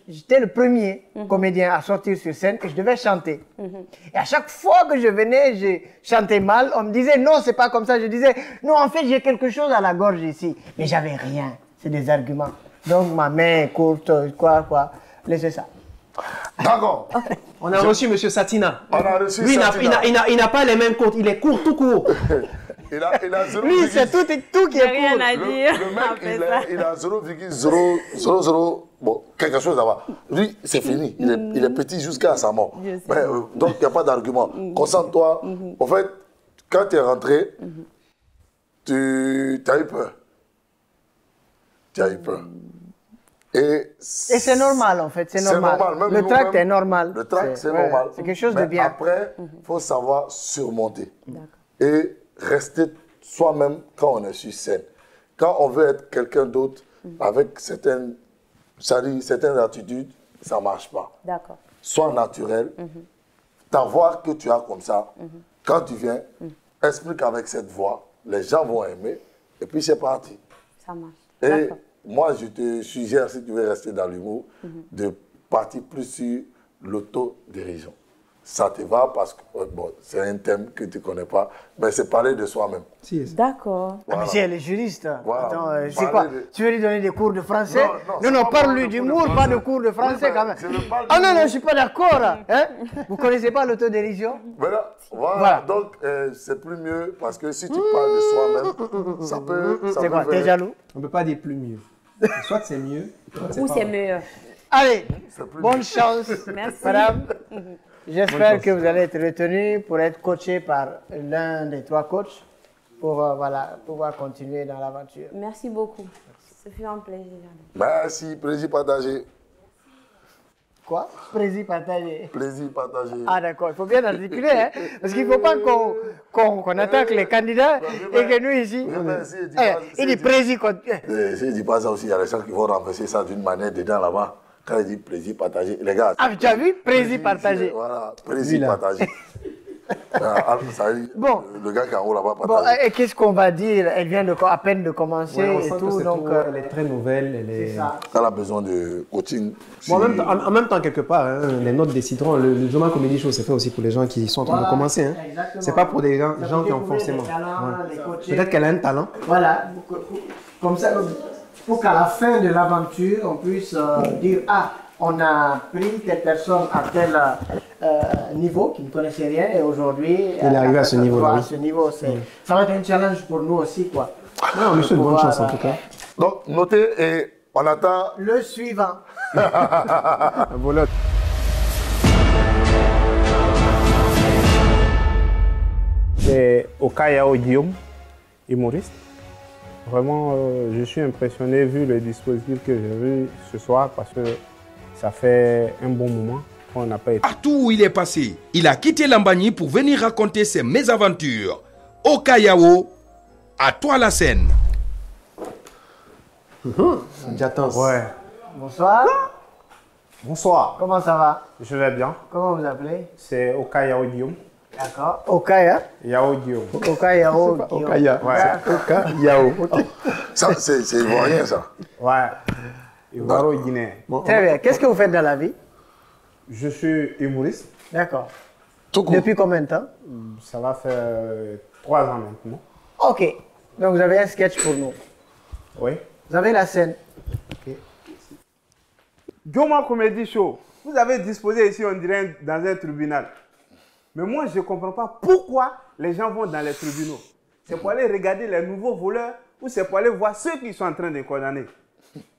j'étais le premier comédien à sortir sur scène et je devais chanter. Et à chaque fois que je venais, je chantais mal. On me disait non, c'est pas comme ça. Je disais non, en fait, j'ai quelque chose à la gorge ici. Mais j'avais rien. C'est des arguments. Donc ma main est courte, quoi. Laissez ça. D'accord. On a reçu M. Satina. On a reçu Lui, Satina. il n'a pas les mêmes comptes. Il est court, tout court. Il a 0,0. Lui, c'est tout qui J'ai est rien court. à dire. Le mec, après ça. il a 0,000, bon, quelque chose là-bas. Lui, c'est fini. Il est petit jusqu'à sa mort. Je sais. Mais, donc, il n'y a pas d'argument. Concentre-toi. En fait, quand tu es rentré, tu as eu peur. Tu as eu peur. Et c'est normal, en fait, c'est normal. Même Le tract nous-mêmes, est normal. Le tract, c'est normal. C'est quelque chose Mais de bien. Après, il faut savoir surmonter. D'accord. Et rester soi-même quand on est sur scène. Quand on veut être quelqu'un d'autre, avec certaines attitudes, ça ne marche pas. D'accord. Sois naturel. Ta voix que tu as comme ça, quand tu viens, explique avec cette voix, les gens vont aimer, et puis c'est parti. Ça marche. Et D'accord. moi, je te suggère, si tu veux rester dans l'humour, de partir plus sur l'autodérision. Ça te va parce que, bon, c'est un thème que tu ne connais pas, mais c'est parler de soi-même. D'accord. Ah, mais si elle est juriste. Voilà. Attends, c'est Parler quoi? de- Tu veux lui donner des cours de français? Non, Non, c'est pas parle-lui pour le cours d'humour, de pas français. de cours de français Oui, quand même. je ne parle Ah non, d'humour. non, je suis pas d'accord. Hein? Vous connaissez pas l'autodérision? Voilà. Donc, c'est plus mieux parce que si tu parles de soi-même, ça peut C'est quoi? T'es faire- jaloux? On ne peut pas dire plus mieux. Soit c'est mieux, soit Ou pas c'est vrai. meilleur. Allez, plus bonne chance, Merci. madame. J'espère que vous allez être retenu pour être coaché par l'un des 3 coachs pour voilà, pouvoir continuer dans l'aventure. Merci beaucoup. Ce fut un plaisir. Merci, plaisir partagé. Quoi? Plaisir partagé. Plaisir partagé. Ah d'accord, il faut bien articuler, hein? Parce qu'il ne faut pas qu'on attaque les candidats et que nous ici... il dit président. Si je dis pas ça aussi, il y a des gens qui vont renverser ça d'une manière dedans là-bas. Quand il dit plaisir partagé, les gars. Ah, tu as vu? Plaisir partagé. Voilà, plaisir partagé. Ça dit, Bon. Le gars qui est en haut là-bas Bon, partagé. et qu'est-ce qu'on va dire? Elle vient à peine de commencer Ouais, on et sent que tout, c'est donc... tout, elle est très nouvelle. Elle est... c'est ça. Elle a besoin de coaching. Bon, en même temps, quelque part, hein, les notes décideront. Le Joma Comedy Show, c'est fait aussi pour les gens qui sont en train de Voilà, commencer. Hein. exactement. C'est pas pour des gens, Ça gens peut qui ont découvrir forcément. des talents, Ouais. les coacher. Peut-être qu'elle a un talent. Voilà, comme ça, pour qu'à la fin de l'aventure, on puisse dire, ah, on a pris telle personne à tel niveau qui ne connaissait rien et aujourd'hui... Elle est arrivée à ce niveau-là. À ce niveau, ça va être un challenge pour nous aussi, quoi. Non, on lui souhaite bonne chance en tout cas. Donc, notez et on attend. Le suivant. Voilà. C'est Okayao Guillaume, humoriste. Vraiment, je suis impressionné vu le dispositif que j'ai vu ce soir parce que ça fait un bon moment qu'on n'a pas été. Partout où il est passé, il a quitté Lambani pour venir raconter ses mésaventures. Okayao, à toi la scène. J'attends. Ouais. Bonsoir. Bonsoir. Comment ça va? Je vais bien. Comment vous appelez? C'est Okayao Guillaume. D'accord. Okaya. Yao Guillaume. Okayao. Okaya. Ouais. Okayao. Ok. Ça, c'est ivoirien, ça. Ouais. Ivoiro-guinéen. Très bien. Qu'est-ce que vous faites dans la vie? Je suis humoriste. D'accord. Tout court. Depuis combien de temps? Ça va faire 3 ans maintenant. Ok. Donc vous avez un sketch pour nous. Oui. Vous avez la scène. Joma Comedy Show, vous avez disposé ici, on dirait, dans un tribunal. Mais moi, je ne comprends pas pourquoi les gens vont dans les tribunaux. C'est pour aller regarder les nouveaux voleurs ou c'est pour aller voir ceux qui sont en train de condamner.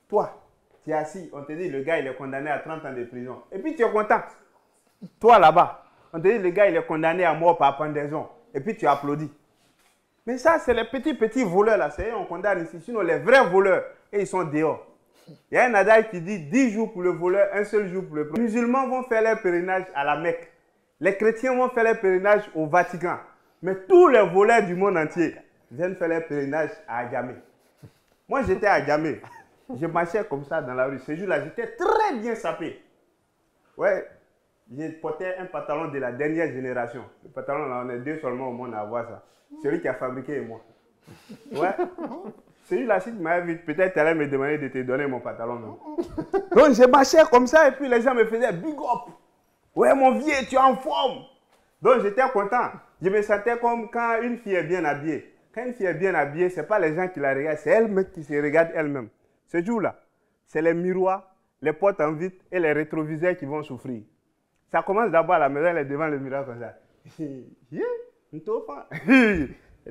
Toi, tu es assis, on te dit le gars il est condamné à 30 ans de prison. Et puis tu es content. Toi là-bas, on te dit le gars il est condamné à mort par pendaison. Et puis tu applaudis. Mais ça, c'est les petits voleurs là. C'est eux on condamne ici. Sinon, les vrais voleurs, et ils sont dehors. Il y a un adage qui dit 10 jours pour le voleur, un seul jour pour le prêtre. Les musulmans vont faire leur pèlerinage à la Mecque. Les chrétiens vont faire leur pèlerinage au Vatican. Mais tous les voleurs du monde entier viennent faire leur pèlerinage à Adjamé. Moi, j'étais à Adjamé. Je marchais comme ça dans la rue. Ce jour-là, j'étais très bien sapé. Ouais, j'ai porté un pantalon de la dernière génération. Le pantalon, là, on est 2 seulement au monde à avoir ça. Celui qui a fabriqué moi. Ouais. Celui-là, si tu m'avais vu, peut-être tu allais me demander de te donner mon pantalon. Même. Donc, je marchais comme ça et puis les gens me faisaient big up. Ouais, mon vieux, tu es en forme. Donc, j'étais content. Je me sentais comme quand une fille est bien habillée. Quand une fille est bien habillée, ce n'est pas les gens qui la regardent, c'est elle-même qui se regarde elle-même. Ce jour-là, c'est les miroirs, les portes en vitre et les rétroviseurs qui vont souffrir. Ça commence d'abord à la maison, elle est devant le miroir comme ça. Et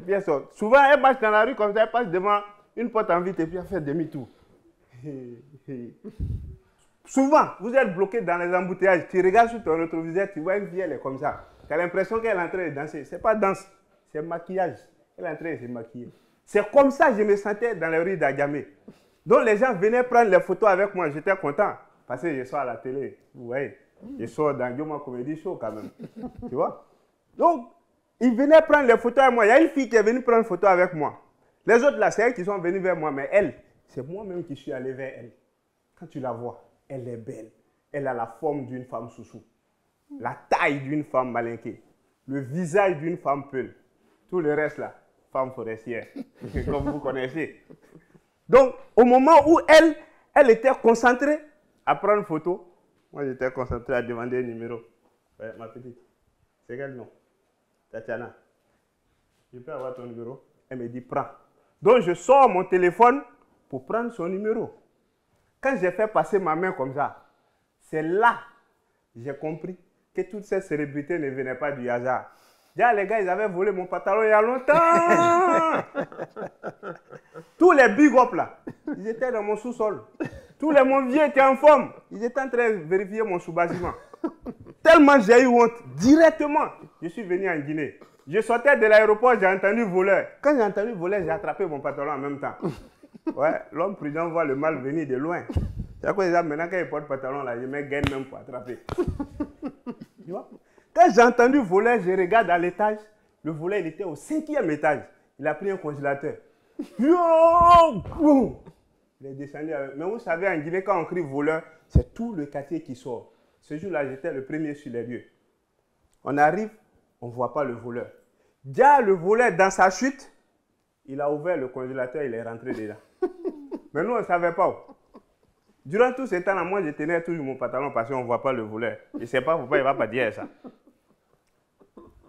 puis elle sort. Souvent, elle marche dans la rue comme ça, elle passe devant une porte en vitre et puis elle fait demi-tour. Souvent, vous êtes bloqué dans les embouteillages. Tu regardes sur ton rétroviseur, tu vois une fille, elle est comme ça. Tu as l'impression qu'elle est en train de danser. Ce n'est pas danse, c'est maquillage. Elle est en train de se maquiller. C'est comme ça que je me sentais dans les rues d'Adjamé. Donc les gens venaient prendre les photos avec moi. J'étais content parce que je sors à la télé. Vous voyez, je sors dans Joma Comedy Show quand même. Tu vois? Donc, ils venaient prendre les photos avec moi. Il y a une fille qui est venue prendre une photo avec moi. Les autres là, c'est elles qui sont venues vers moi. Mais elle, c'est moi-même qui suis allé vers elle. Quand tu la vois, elle est belle. Elle a la forme d'une femme soussou. La taille d'une femme malinquée. Le visage d'une femme peule. Tout le reste là, femme forestière. Comme vous connaissez. Donc, au moment où elle était concentrée à prendre une photo, moi j'étais concentré à demander un numéro. Ouais, ma petite, c'est quel nom? Tatiana. Je peux avoir ton numéro? Elle me dit, prends. Donc, je sors mon téléphone pour prendre son numéro. Quand j'ai fait passer ma main comme ça, c'est là que j'ai compris que toutes ces célébrités ne venaient pas du hasard. Déjà, les gars, ils avaient volé mon pantalon il y a longtemps. Tous les big up là, ils étaient dans mon sous-sol. Tous les mon vieux étaient en forme. Ils étaient en train de vérifier mon sous-bâtiment. Tellement j'ai eu honte, directement, je suis venu en Guinée. Je sortais de l'aéroport, j'ai entendu voleur. Quand j'ai entendu voleur, j'ai attrapé mon pantalon en même temps. Ouais, l'homme prudent voit le mal venir de loin. C'est à cause de ça, maintenant, quand il porte pantalon là, je me gagne même pour attraper. Tu vois? Quand j'ai entendu voler, je regarde à l'étage. Le volet, il était au 5e étage. Il a pris un congélateur. Yo! Il est descendu avec... Mais vous savez, en Guinée, quand on crie voleur, c'est tout le quartier qui sort. Ce jour-là, j'étais le premier sur les lieux. On arrive, on ne voit pas le voleur. Déjà, le voleur, dans sa chute, il a ouvert le congélateur, il est rentré dedans. Mais nous, on ne savait pas où. Durant tout ce temps-là, moi, je tenais toujours mon pantalon parce qu'on ne voit pas le voleur. Je ne sais pas pourquoi il ne va pas dire ça.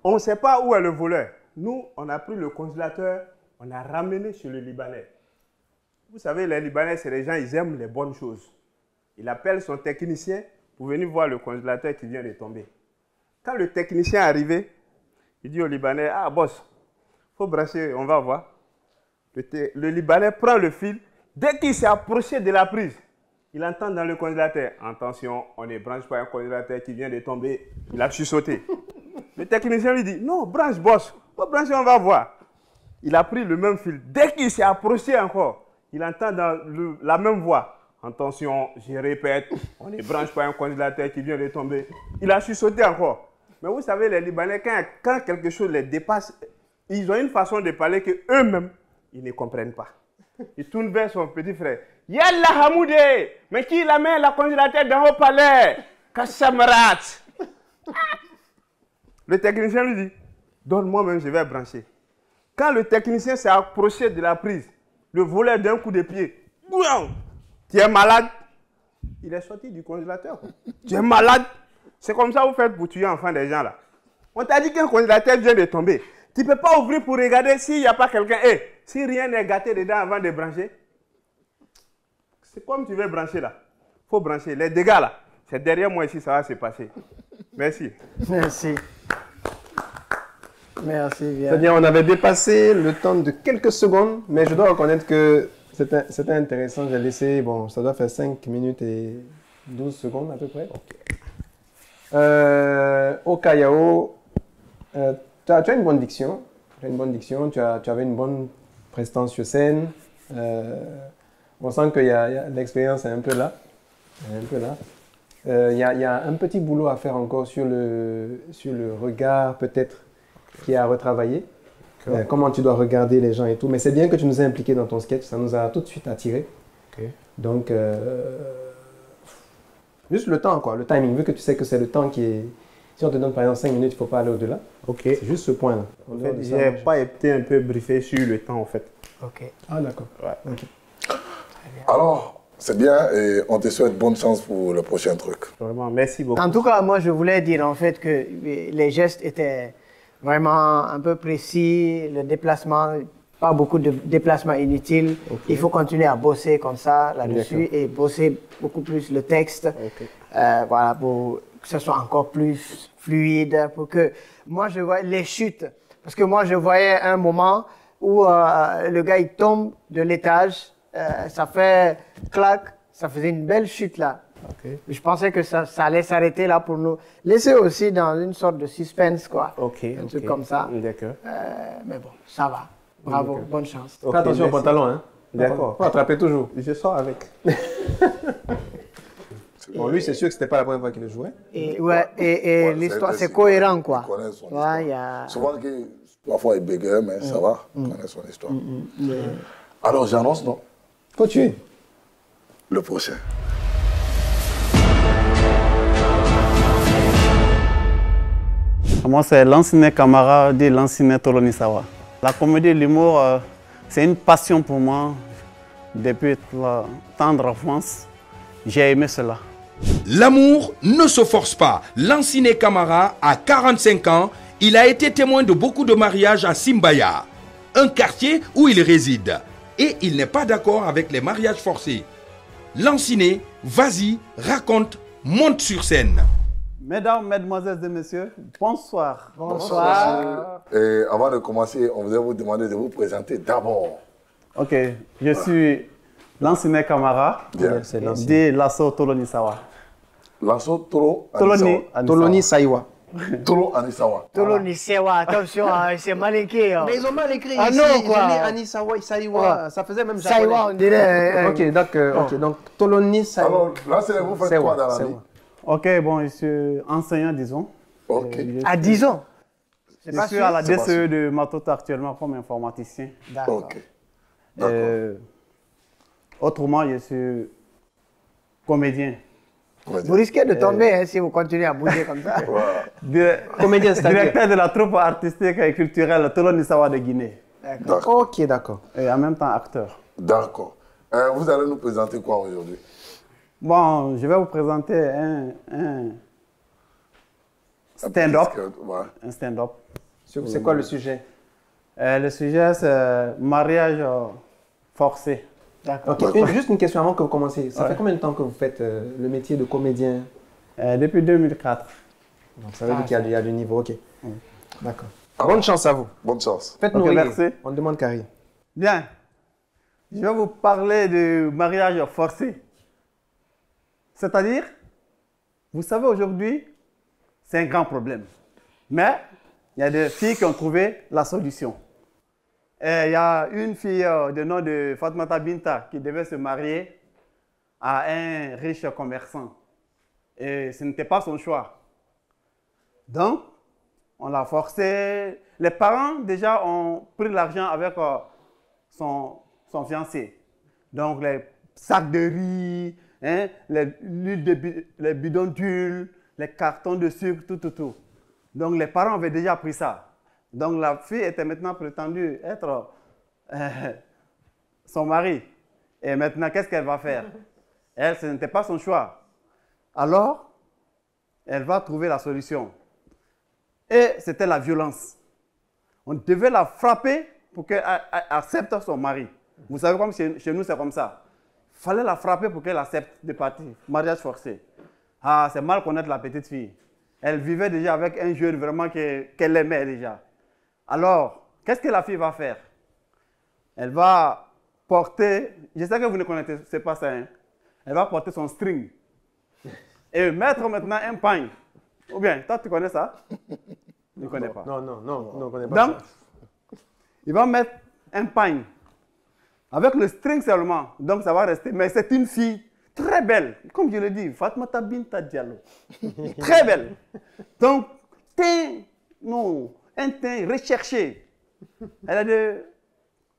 On ne sait pas où est le voleur. Nous, on a pris le congélateur, on a ramené chez le Libanais. Vous savez, les Libanais, c'est les gens, ils aiment les bonnes choses. Il appelle son technicien pour venir voir le congélateur qui vient de tomber. Quand le technicien est arrivé, il dit au Libanais, ah boss, il faut brancher, on va voir. Le Libanais prend le fil. Dès qu'il s'est approché de la prise, il entend dans le congélateur, attention, on ne branche pas un congélateur qui vient de tomber. Il a chuchoté. Le technicien lui dit, non, branche boss, faut brancher, on va voir. Il a pris le même fil. Dès qu'il s'est approché encore, il entend dans la même voix. Attention, je répète, on ne branche pas un congélateur qui vient de tomber. Il a chuchoté encore. Mais vous savez, les Libanais, quand quelque chose les dépasse, ils ont une façon de parler qu'eux-mêmes, ils ne comprennent pas. Il tourne vers son petit frère. Yalla Hamoudé, mais qui la met la congélateur dans vos palais? Kassamrat. Le technicien lui dit, donne-moi même, je vais brancher. Quand le technicien s'est approché de la prise, le volet d'un coup de pied, tu es malade. Il est sorti du congélateur. Tu es malade. C'est comme ça que vous faites pour tuer enfin des gens là. On t'a dit qu'un congélateur vient de tomber. Tu ne peux pas ouvrir pour regarder s'il n'y a pas quelqu'un. Hey, si rien n'est gâté dedans avant de brancher, c'est comme tu veux brancher là. Il faut brancher. Les dégâts là, c'est derrière moi ici, ça va se passer. Merci. Merci. Merci bien. C'est bien, on avait dépassé le temps de quelques secondes, mais je dois reconnaître que c'était intéressant. J'ai laissé, bon, ça doit faire 5 minutes et 12 secondes à peu près. Okayao, tu as une bonne diction. Tu as une bonne diction, tu avais une bonne prestance sur scène. On sent que l'expérience est un peu là. Il y a un petit boulot à faire encore sur le regard, peut-être, qui est à retravailler. Comment tu dois regarder les gens et tout. Mais c'est bien que tu nous aies impliqués dans ton sketch, ça nous a tout de suite attirés. Donc, juste le temps, quoi, le timing, vu que tu sais que c'est le temps qui est... Si on te donne par exemple 5 minutes, il ne faut pas aller au-delà. C'est juste ce point-là. En fait, je n'ai pas été un peu briefé sur le temps, en fait. Ah, d'accord. Alors, c'est bien et on te souhaite bonne chance pour le prochain truc. Vraiment, merci beaucoup. En tout cas, moi, je voulais dire en fait que les gestes étaient vraiment un peu précis, le déplacement, pas beaucoup de déplacements inutiles. Il faut continuer à bosser comme ça là-dessus et bosser beaucoup plus le texte, voilà, pour que ce soit encore plus fluide, pour que moi je vois les chutes, parce que moi je voyais un moment où le gars il tombe de l'étage, ça fait clac, ça faisait une belle chute là. Je pensais que ça allait s'arrêter là pour nous laisser aussi dans une sorte de suspense, quoi. Un truc comme ça. D'accord. Mais bon, ça va. Bravo, bonne chance. Fais attention au pantalon, hein. D'accord. Faut attraper toujours. Je sors avec. Bon, lui, c'est sûr que c'était pas la première fois qu'il le jouait. Et l'histoire, c'est cohérent, quoi. Il connaît son histoire. Souvent, parfois, il bégaye, mais ça va. Il connaît son histoire. Alors, j'annonce, non? Faut tuer. Le prochain. Moi, c'est l'ancien camarade de l'ancien Tolonisawa. La comédie et l'humour, c'est une passion pour moi depuis la tendre enfance. J'ai aimé cela. L'amour ne se force pas. Lanciné Camara a 45 ans. Il a été témoin de beaucoup de mariages à Simbaya, un quartier où il réside. Et il n'est pas d'accord avec les mariages forcés. Lanciné, vas-y, raconte, monte sur scène. Mesdames, mesdemoiselles et messieurs, bonsoir. Bonsoir. Et avant de commencer, on voudrait vous demander de vous présenter d'abord. Ok, je suis l'ancien camarade de l'assaut Tolonisawa. L'assaut Tolo Tolonisawa. Tolo Anisawa. Tolonisawa, attention, c'est mal écrit. Mais ils ont mal écrit ah ici. Non, quoi. Anisawa, Isaiwa. Ça faisait même japonais. Saiwa, on dirait. Ok, donc Tolonisawa. Alors, là, c'est vous faites quoi dans la vie? Ok, bon, je suis enseignant, disons. Ok. À 10 ans? Je suis à la DCE de Matoto actuellement comme informaticien. D'accord. Autrement, je suis comédien. Vous risquez de tomber si vous continuez à bouger comme ça. Comédien, directeur de la troupe artistique et culturelle Tolonisawa de Guinée. D'accord. Ok, d'accord. Et en même temps acteur. D'accord. Vous allez nous présenter quoi aujourd'hui? Bon, je vais vous présenter un stand-up. Un stand-up. C'est quoi le sujet? Le sujet, c'est mariage forcé. D'accord. Okay. Juste une question avant que vous commenciez. Ça fait combien de temps que vous faites le métier de comédien? Depuis 2004. Donc ça veut dire qu'il y a du niveau, ok. D'accord. Bonne chance à vous. Bonne chance. Faites-nous rire. Merci. On demande qu'à rire. Bien. Je vais vous parler de mariage forcé. C'est-à-dire, vous savez, aujourd'hui, c'est un grand problème. Mais il y a des filles qui ont trouvé la solution. Et il y a une fille de nom de Fatmata Binta qui devait se marier à un riche commerçant. Et ce n'était pas son choix. Donc, on l'a forcé. Les parents, déjà, ont pris l'argent avec son fiancé. Donc, les sacs de riz, hein, les bidons d'huile, les cartons de sucre, tout. Donc les parents avaient déjà pris ça. Donc la fille était maintenant prétendue être son mari. Et maintenant, qu'est-ce qu'elle va faire? Elle, ce n'était pas son choix. Alors, elle va trouver la solution. Et c'était la violence. On devait la frapper pour qu'elle accepte son mari. Vous savez, comme chez nous, c'est comme ça. Il fallait la frapper pour qu'elle accepte de partir. Mariage forcé. Ah, c'est mal connaître la petite fille. Elle vivait déjà avec un jeune vraiment qu'elle aimait déjà. Alors, qu'est-ce que la fille va faire? Elle va porter, je sais que vous ne connaissez pas ça, hein? Elle va porter son string et mettre maintenant un pagne. Ou bien, toi tu connais ça? Je ne connais pas. Non, on ne connaît pas. Donc, il va mettre un pagne avec le string seulement. Donc, ça va rester. Mais c'est une fille très belle. Comme je l'ai dit, Fatoumata Binta Diallo. Très belle. Donc, un teint recherché. Elle a de...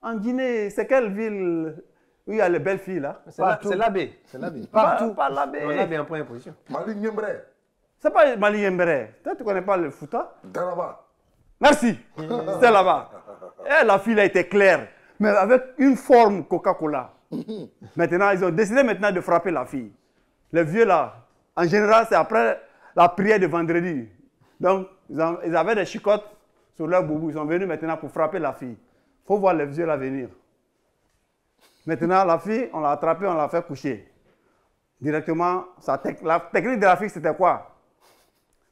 En Guinée, c'est quelle ville où il y a les belles filles là? C'est l'abbé. C'est l'abbé. Pas l'abbé. L'abbé en première position. Mali Niembre. C'est pas Mali Niembre. Toi, tu ne connais pas le Fouta? Daraba. Merci. C'est là-bas. Et la fille a été claire, mais avec une forme Coca-Cola. Maintenant, ils ont décidé maintenant de frapper la fille. Les vieux là, en général, c'est après la prière de vendredi. Donc, ils avaient des chicottes sur leur boubou. Ils sont venus maintenant pour frapper la fille. Il faut voir les vieux là venir. Maintenant, la fille, on l'a attrapée, on l'a fait coucher. Directement, la technique de la fille, c'était quoi?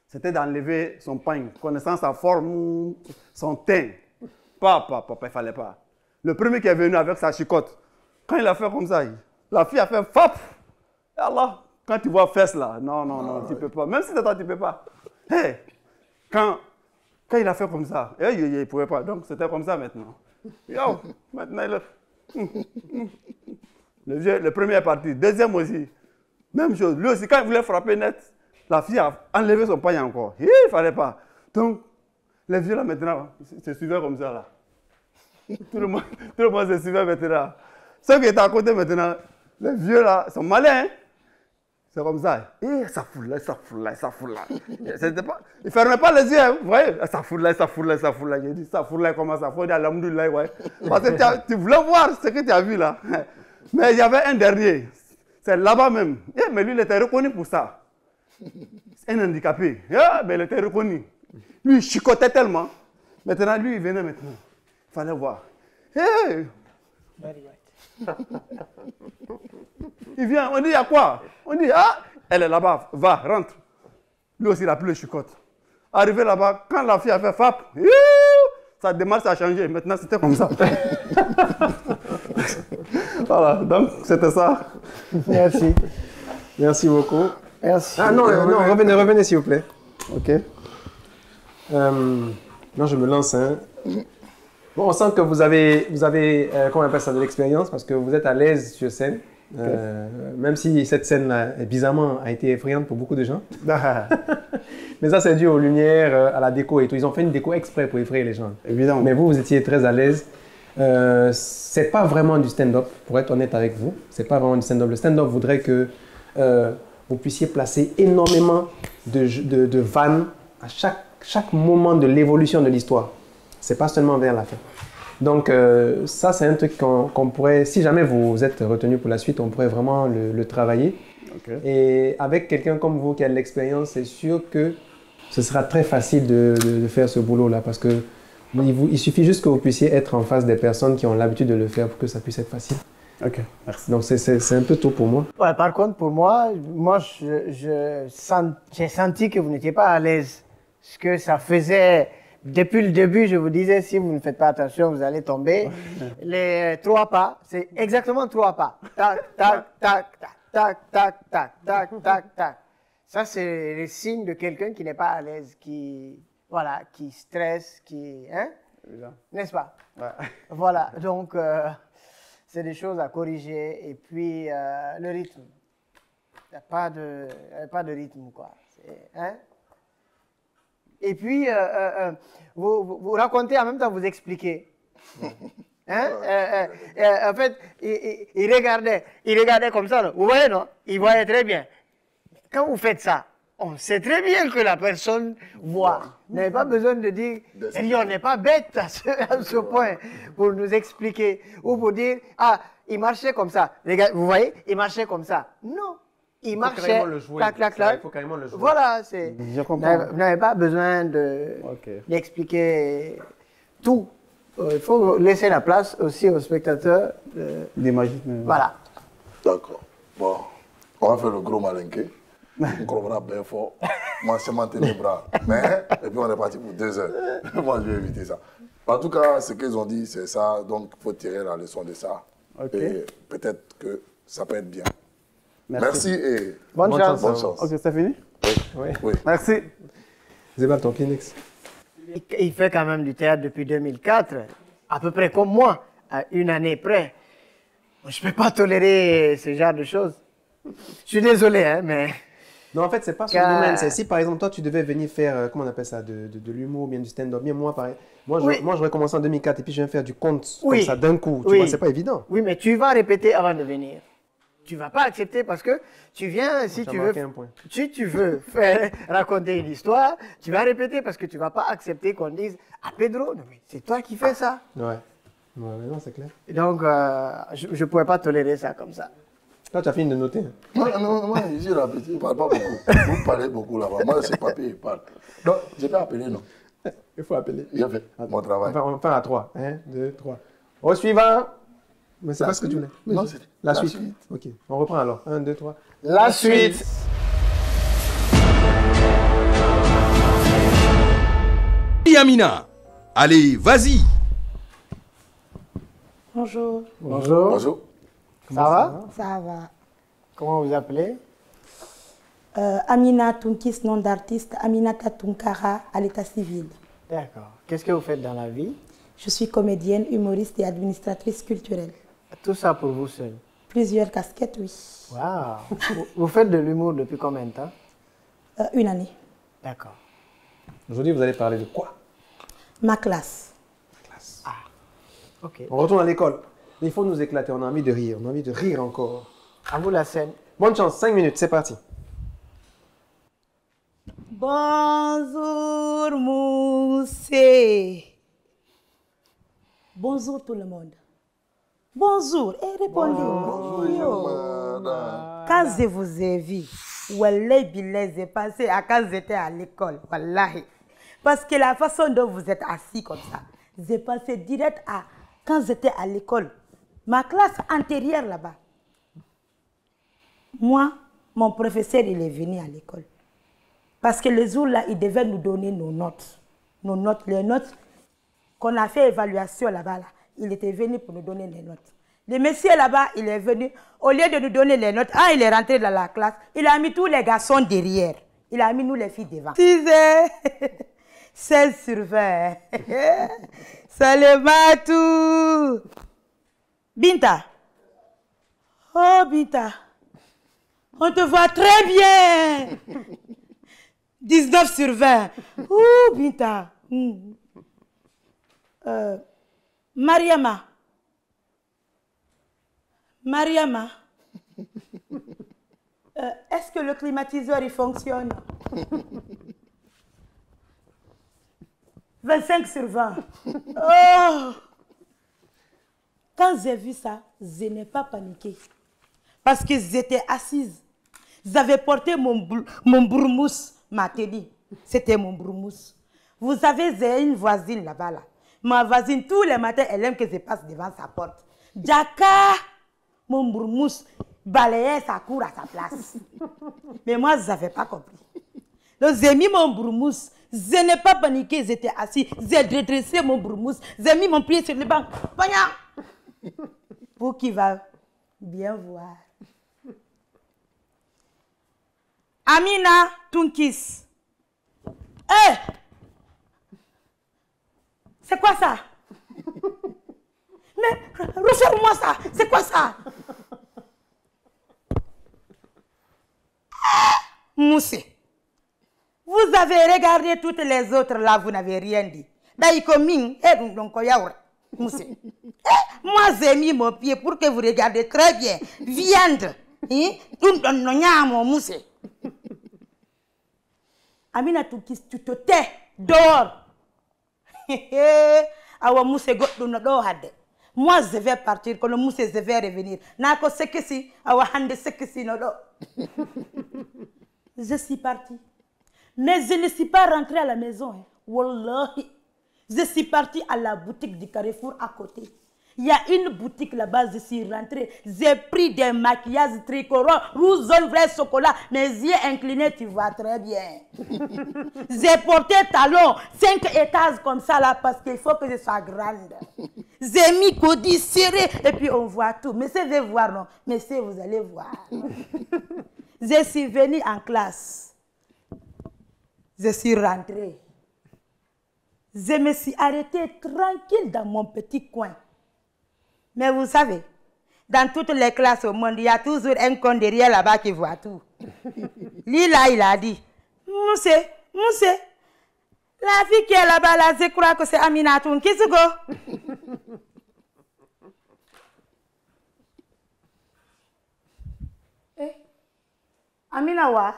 C'était d'enlever son pagne, connaissant sa forme, son teint. Papa, il ne fallait pas. Le premier qui est venu avec sa chicotte, quand il a fait comme ça, la fille a fait fap. Et Allah, quand tu vois fesse là, non, tu ne peux pas. Même si c'est toi, tu ne peux pas. Hey, quand il a fait comme ça, il ne pouvait pas. Donc c'était comme ça maintenant. Yo, maintenant le premier est parti. Deuxième aussi, même chose. Lui aussi, quand il voulait frapper net, la fille a enlevé son pagne encore. Il ne fallait pas. Donc, les vieux là maintenant, se suivaient comme ça là. Tout le monde se suivait maintenant. Ceux qui étaient à côté maintenant, les vieux là, sont malins. Hein? C'est comme ça. Et ça fout là. Ils ne fermaient pas les yeux, hein, vous voyez. Ça fout là. J'ai dit, ça fout là, comment ça fout? Alhamdoulilah, ouais. Parce que tu voulais voir ce que tu as vu là. Mais il y avait un dernier. C'est là-bas même. Mais lui, il était reconnu pour ça. Un handicapé. Mais il était reconnu. Lui, il chicotait tellement. Maintenant, lui, il venait maintenant. Il fallait voir. Hey! Il vient, on dit, il y a quoi? On dit, elle est là-bas, va, rentre. Lui aussi, il a pris le chicotte. Arrivé là-bas, quand la fille a fait FAP, sa démarche a changé. Maintenant, c'était comme ça. Voilà, donc c'était ça. Merci. Merci beaucoup. Merci. Ah non, revenez s'il vous plaît. Ok. Non, je me lance. Hein. Bon, on sent que vous avez comment on appelle ça, de l'expérience, parce que vous êtes à l'aise sur scène. Même si cette scène-là, bizarrement, a été effrayante pour beaucoup de gens. Mais ça, c'est dû aux lumières, à la déco et tout. Ils ont fait une déco exprès pour effrayer les gens. Évidemment. Mais vous étiez très à l'aise. C'est pas vraiment du stand-up, pour être honnête avec vous. C'est pas vraiment du stand-up. Le stand-up voudrait que vous puissiez placer énormément de vannes à chaque moment de l'évolution de l'histoire. C'est pas seulement vers la fin. Donc ça, c'est un truc qu'on pourrait, si jamais vous êtes retenu pour la suite, on pourrait vraiment le travailler. Okay. Et avec quelqu'un comme vous qui a de l'expérience, c'est sûr que ce sera très facile de faire ce boulot-là, parce que il suffit juste que vous puissiez être en face des personnes qui ont l'habitude de le faire pour que ça puisse être facile. Ok, merci. Donc c'est un peu tôt pour moi. Ouais, par contre, pour moi j'ai senti que vous n'étiez pas à l'aise. Parce que ça faisait... Depuis le début, je vous disais, si vous ne faites pas attention, vous allez tomber. Les 3 pas, c'est exactement 3 pas. Tac, tac, tac, tac, tac, tac, tac, tac, tac. Ça, c'est le signe de quelqu'un qui n'est pas à l'aise, qui stresse, hein? N'est-ce pas? Ouais. Voilà, donc c'est des choses à corriger. Et puis, le rythme. Il n'y a pas de rythme, quoi. Hein? Et puis, vous racontez en même temps, vous expliquez. Hein? En fait, il regardait comme ça. Là. Vous voyez, non? Il voyait très bien. Quand vous faites ça, on sait très bien que la personne voit. Vous n'avez pas besoin de dire, on n'est pas bête à ce point pour nous expliquer ou pour dire, ah, il marchait comme ça. Les gars, vous voyez, il marchait comme ça. Non, il marchait. Clac, clac, clac. Il faut carrément le jouer. Voilà, c'est. Je comprends. Vous n'avez pas besoin d'expliquer tout. Il faut laisser la place aussi aux spectateurs. D'imaginer. Voilà. D'accord. Bon, on va faire le gros malinqué. On comprendra bien fort. Moi, c'est maintenir les bras. Mais, et puis on est parti pour 2 heures. Moi, je vais éviter ça. En tout cas, ce qu'ils ont dit, c'est ça. Donc, il faut tirer la leçon de ça. Et peut-être que ça peut être bien. Merci et bonne chance. Bonne chance. Ok, c'est fini? Oui. Merci. Zéba, ton Kleenex. Il fait quand même du théâtre depuis 2004, à peu près comme moi, à une année près. Je ne peux pas tolérer ce genre de choses. Je suis désolé, hein, mais... Non, en fait, c'est pas son domaine. C'est si, par exemple, toi, tu devais venir faire, comment on appelle ça, de l'humour, bien du stand-up, bien moi, pareil. Moi, j'aurais commencé en 2004 et puis je viens faire du conte comme ça d'un coup. Tu vois, c'est pas évident. Oui, mais tu vas répéter avant de venir. Tu ne vas pas accepter parce que tu viens, si tu veux raconter une histoire, tu vas répéter parce que tu ne vas pas accepter qu'on dise « Ah, Pedro, c'est toi qui fais ça ». Ouais, non, c'est clair. Et donc, je ne pouvais pas tolérer ça comme ça. Toi, tu as fini de noter. Non, moi, ici, la petite, il ne parle pas beaucoup. Vous parlez beaucoup là-bas. Moi, c'est papier, il parle. Donc, je peux appeler, non? Il faut appeler. J'ai fait mon travail. Enfin, on va faire à 3. 1, 2, 3. Au suivant. Mais c'est pas ce que tu voulais. Non, c'est la suite. Ok, on reprend alors. 1, 2, 3. La suite. Amina, allez, vas-y. Bonjour. Bonjour. Bonjour. Ça va? Ça va. Comment vous appelez? Amina Tunkis, nom d'artiste, Aminata Tunkara, à l'état civil. D'accord. Qu'est-ce que vous faites dans la vie? Je suis comédienne, humoriste et administratrice culturelle. Tout ça pour vous seul? Plusieurs casquettes, oui. Waouh. Vous faites de l'humour depuis combien de temps? Une année. D'accord. Aujourd'hui, vous allez parler de quoi? Ma classe. Ah, ok. On retourne à l'école. Mais il faut nous éclater, on a envie de rire. On a envie de rire encore. À vous la scène. Bonne chance, 5 minutes, c'est parti. Bonjour, Moussé. Bonjour tout le monde. Bonjour, et répondez. Bonjour, madame. Quand je vous ai vu, Wallahi Billah, j'ai pensé à quand j'étais à l'école. Wallahi. Parce que la façon dont vous êtes assis comme ça, j'ai pensé direct à quand j'étais à l'école. Ma classe antérieure là-bas. Moi, mon professeur, il est venu à l'école. Parce que le jour-là, il devait nous donner nos notes. Les notes qu'on a fait évaluation là-bas, là, il était venu pour nous donner les notes. Le monsieur là-bas, il est venu, au lieu de nous donner les notes, il est rentré dans la classe, il a mis tous les garçons derrière. Il a mis nous les filles devant. 16 sur 20. Salematou. Binta. Oh, Binta. On te voit très bien. 19 sur 20. Oh, Binta. Mariama. Est-ce que le climatiseur il fonctionne? 25 sur 20. Oh! Quand j'ai vu ça, je n'ai pas paniqué. Parce que j'étais assise. J'avais porté mon bourmousse, ma tenue. C'était mon bourmousse. Vous savez, j'ai une voisine là-bas. Là. Ma voisine, tous les matins, elle aime que je passe devant sa porte. Jaka, mon bourmousse, balayait sa cour à sa place. Mais moi, je n'avais pas compris. Donc, j'ai mis mon bourmousse. Je n'ai pas paniqué, j'étais assis. J'ai redressé mon bourmousse. J'ai mis mon pied sur le banc. Pour qui va bien voir. Amina Tunkis. Hé! C'est quoi ça? Mais ressors-moi ça. C'est quoi ça? Moussé. Vous avez regardé toutes les autres là, vous n'avez rien dit. Moi, j'ai mis mon pied pour que vous regardiez très bien. Viande. Amina, tu te tais dehors. Awa mousse godou no do hadde. Moi je vais partir, quand le mousse je vais revenir. Nako sekesi, awa hande sekesi no do. Je suis partie. Mais je ne suis pas rentrée à la maison. Hein. Wallahi. Je suis partie à la boutique du Carrefour à côté. Il y a une boutique là-bas, je suis rentrée. J'ai pris des maquillages tricolores, rouge, jaune, vrai, chocolat. Mes yeux inclinés, tu vois très bien. J'ai porté talons, 5 étages comme ça là, parce qu'il faut que je sois grande. J'ai mis codi serré, et puis on voit tout. Monsieur veut voir, non? Monsieur, vous allez voir. Je suis venue en classe. Je suis rentrée. Je me suis arrêtée tranquille dans mon petit coin. Mais vous savez, dans toutes les classes au monde, il y a toujours un con derrière là-bas qui voit tout. Lui là, il a dit, Mousse, la fille qui est là-bas, là, je crois que c'est Aminatoun. Qui se go? Aminawa,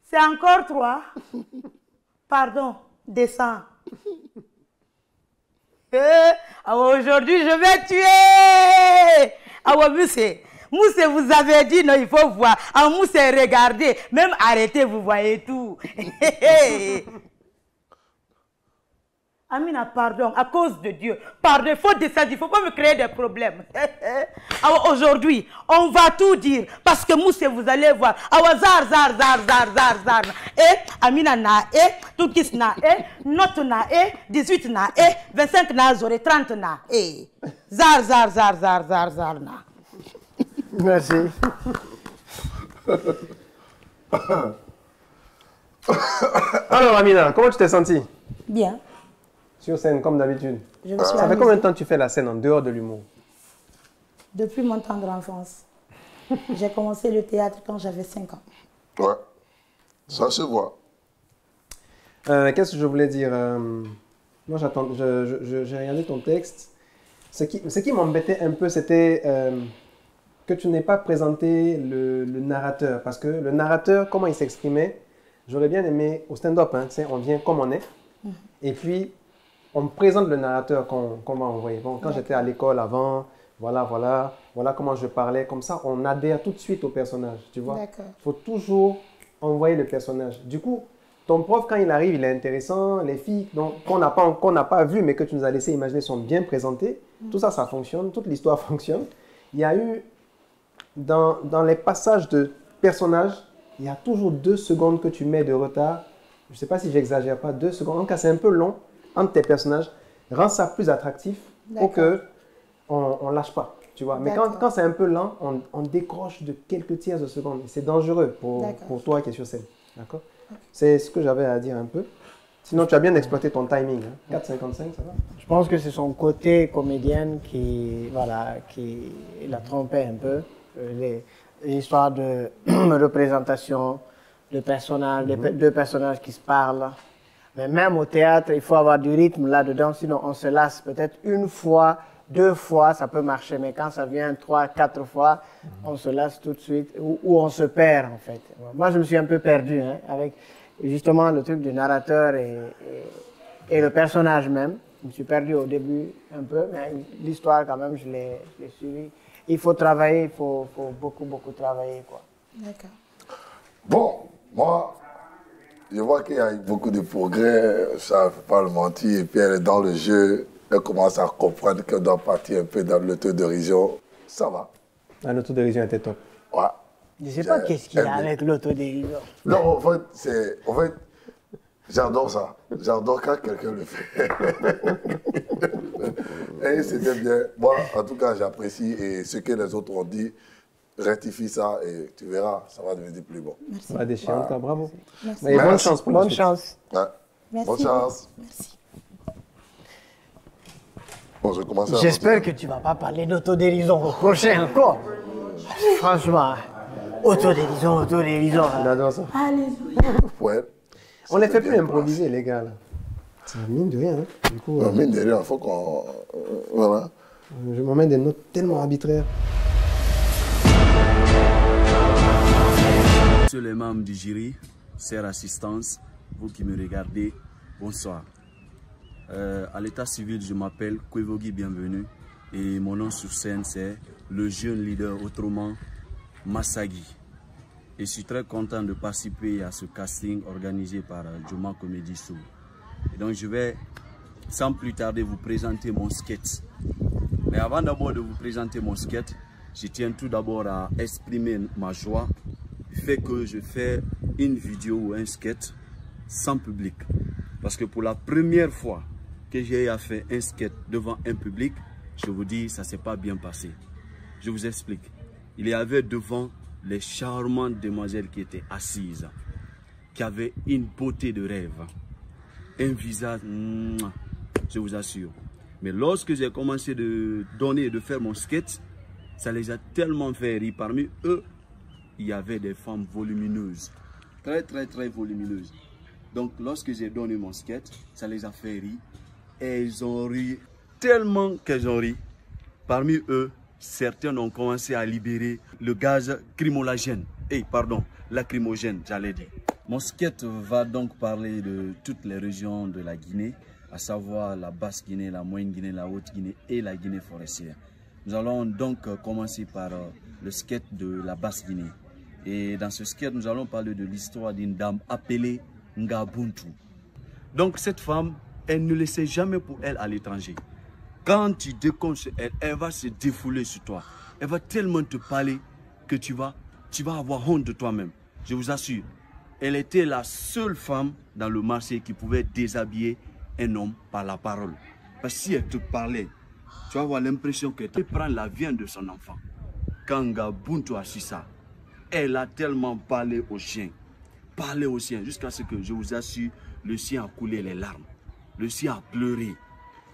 c'est encore 3. Pardon, descends. Aujourd'hui, je vais tuer. Mousse, vous avez dit, non, il faut voir. Mousse, regardez, même arrêtez, vous voyez tout. Amina, pardon, à cause de Dieu. Pardon, il faut descendre, il ne faut pas me créer des problèmes. Alors aujourd'hui, on va tout dire. Parce que Mousse, vous allez voir. Zar. Amina na Toukis na Note na 18 na 25 na 30 na Zar na. Merci. Alors Amina, comment tu t'es sentie? Bien. Sur scène, comme d'habitude. Ça fait combien de temps que tu fais la scène en dehors de l'humour? Depuis mon tendre enfance. J'ai commencé le théâtre quand j'avais 5 ans. Ouais, ça se voit. Qu'est-ce que je voulais dire? Moi, j'ai regardé ton texte. Ce qui m'embêtait un peu, c'était que tu n'aies pas présenté le narrateur. Parce que le narrateur, comment il s'exprimait, j'aurais bien aimé au stand-up, hein, on vient comme on est. Et puis, on présente le narrateur qu'on va envoyer. Bon, quand j'étais à l'école avant, voilà comment je parlais. Comme ça, on adhère tout de suite au personnage, tu vois. Il faut toujours envoyer le personnage. Du coup, ton prof, quand il arrive, il est intéressant. Les filles qu'on n'a pas vues, mais que tu nous as laissé imaginer, sont bien présentées. Tout ça, ça fonctionne. Toute l'histoire fonctionne. Il y a eu, dans les passages de personnages, il y a toujours 2 secondes que tu mets de retard. Je ne sais pas si j'exagère pas, 2 secondes. En tout cas, c'est un peu long entre tes personnages. Rends ça plus attractif pour qu'on ne lâche pas. Tu vois. Mais quand c'est un peu lent, on décroche de quelques tiers de secondes. C'est dangereux pour toi qui es sur scène. D'accord. C'est ce que j'avais à dire un peu. Sinon, tu as bien exploité ton timing. Hein. 4,55, ça va? Je pense que c'est son côté comédienne qui l'a trompé un peu. L'histoire de représentation de personnages, deux personnages qui se parlent. Mais même au théâtre, il faut avoir du rythme là-dedans, sinon on se lasse. Peut-être 1 fois, 2 fois, ça peut marcher. Mais quand ça vient 3, 4 fois, on se lasse tout de suite ou on se perd en fait. Moi, je me suis un peu perdu hein, avec justement le truc du narrateur et le personnage même. Je me suis perdu au début un peu, mais l'histoire quand même, je l'ai suivi. Il faut travailler, il faut beaucoup travailler, quoi. D'accord. Bon, moi, je vois qu'il y a eu beaucoup de progrès, ça ne faut pas le mentir, et puis elle est dans le jeu, elle commence à comprendre qu'elle doit partir un peu dans l'autodérision, ça va. L'autodérision était top. Ouais. Je ne sais pas qu'est-ce qu'il y a avec l'autodérision. Non, en fait, j'adore ça. J'adore quand quelqu'un le fait. Et c'était bien. Moi, en tout cas, j'apprécie et ce que les autres ont dit, rectifie ça et tu verras, ça va devenir plus bon. Merci. Ça va déchirer encore, bravo. Merci. Mais bonne chance pour la suite. Bonne chance. Ouais. Merci. Bonne chance. Merci. Bon, je commence à... J'espère que tu ne vas pas parler d'autodérision au prochain encore. Franchement, autodérision. J'adore ça. Alléluia. Ouais. On les fait plus improviser, les gars. C'est mine de rien. Hein. Du coup, mine de rien, il faut qu'on... voilà. Je m'emmène des notes tellement arbitraires. Monsieur les membres du jury, chère assistance, vous qui me regardez, bonsoir. À l'état civil, je m'appelle Kwevogi Bienvenue et mon nom sur scène c'est le jeune leader, autrement Masagi. Et je suis très content de participer à ce casting organisé par Joma Comedy Show. Et donc je vais sans plus tarder vous présenter mon sketch. Mais avant d'abord de vous présenter mon sketch, je tiens tout d'abord à exprimer ma joie du fait que je fais une vidéo ou un sketch sans public. Parce que pour la première fois que j'ai fait un sketch devant un public, je vous dis, ça ne s'est pas bien passé. Je vous explique. Il y avait devant les charmantes demoiselles qui étaient assises, qui avaient une beauté de rêve, un visage, je vous assure. Mais lorsque j'ai commencé de donner et de faire mon sketch, ça les a tellement fait rire. Parmi eux, il y avait des femmes volumineuses, très volumineuses. Donc lorsque j'ai donné mon sketch, ça les a fait rire. Et ils ont ri tellement qu'elles ont ri. Parmi eux, certains ont commencé à libérer le gaz lacrymogène, j'allais dire. Mon sketch va donc parler de toutes les régions de la Guinée, à savoir la Basse-Guinée, la Moyenne-Guinée, la Haute-Guinée et la Guinée forestière. Nous allons donc commencer par le sketch de la Basse-Guinée. Et dans ce sketch, nous allons parler de l'histoire d'une dame appelée Ngabuntu. Donc cette femme, elle ne laissait jamais pour elle à l'étranger. Quand tu déconnes sur elle, elle va se défouler sur toi. Elle va tellement te parler que tu vas avoir honte de toi-même. Je vous assure, elle était la seule femme dans le marché qui pouvait déshabiller un homme par la parole. Parce que si elle te parlait, tu vas avoir l'impression qu'elle te prend la viande de son enfant. Quand Ngabuntu a su ça, elle a tellement parlé au chien, jusqu'à ce que, je vous assure, le chien a coulé les larmes. Le chien a pleuré.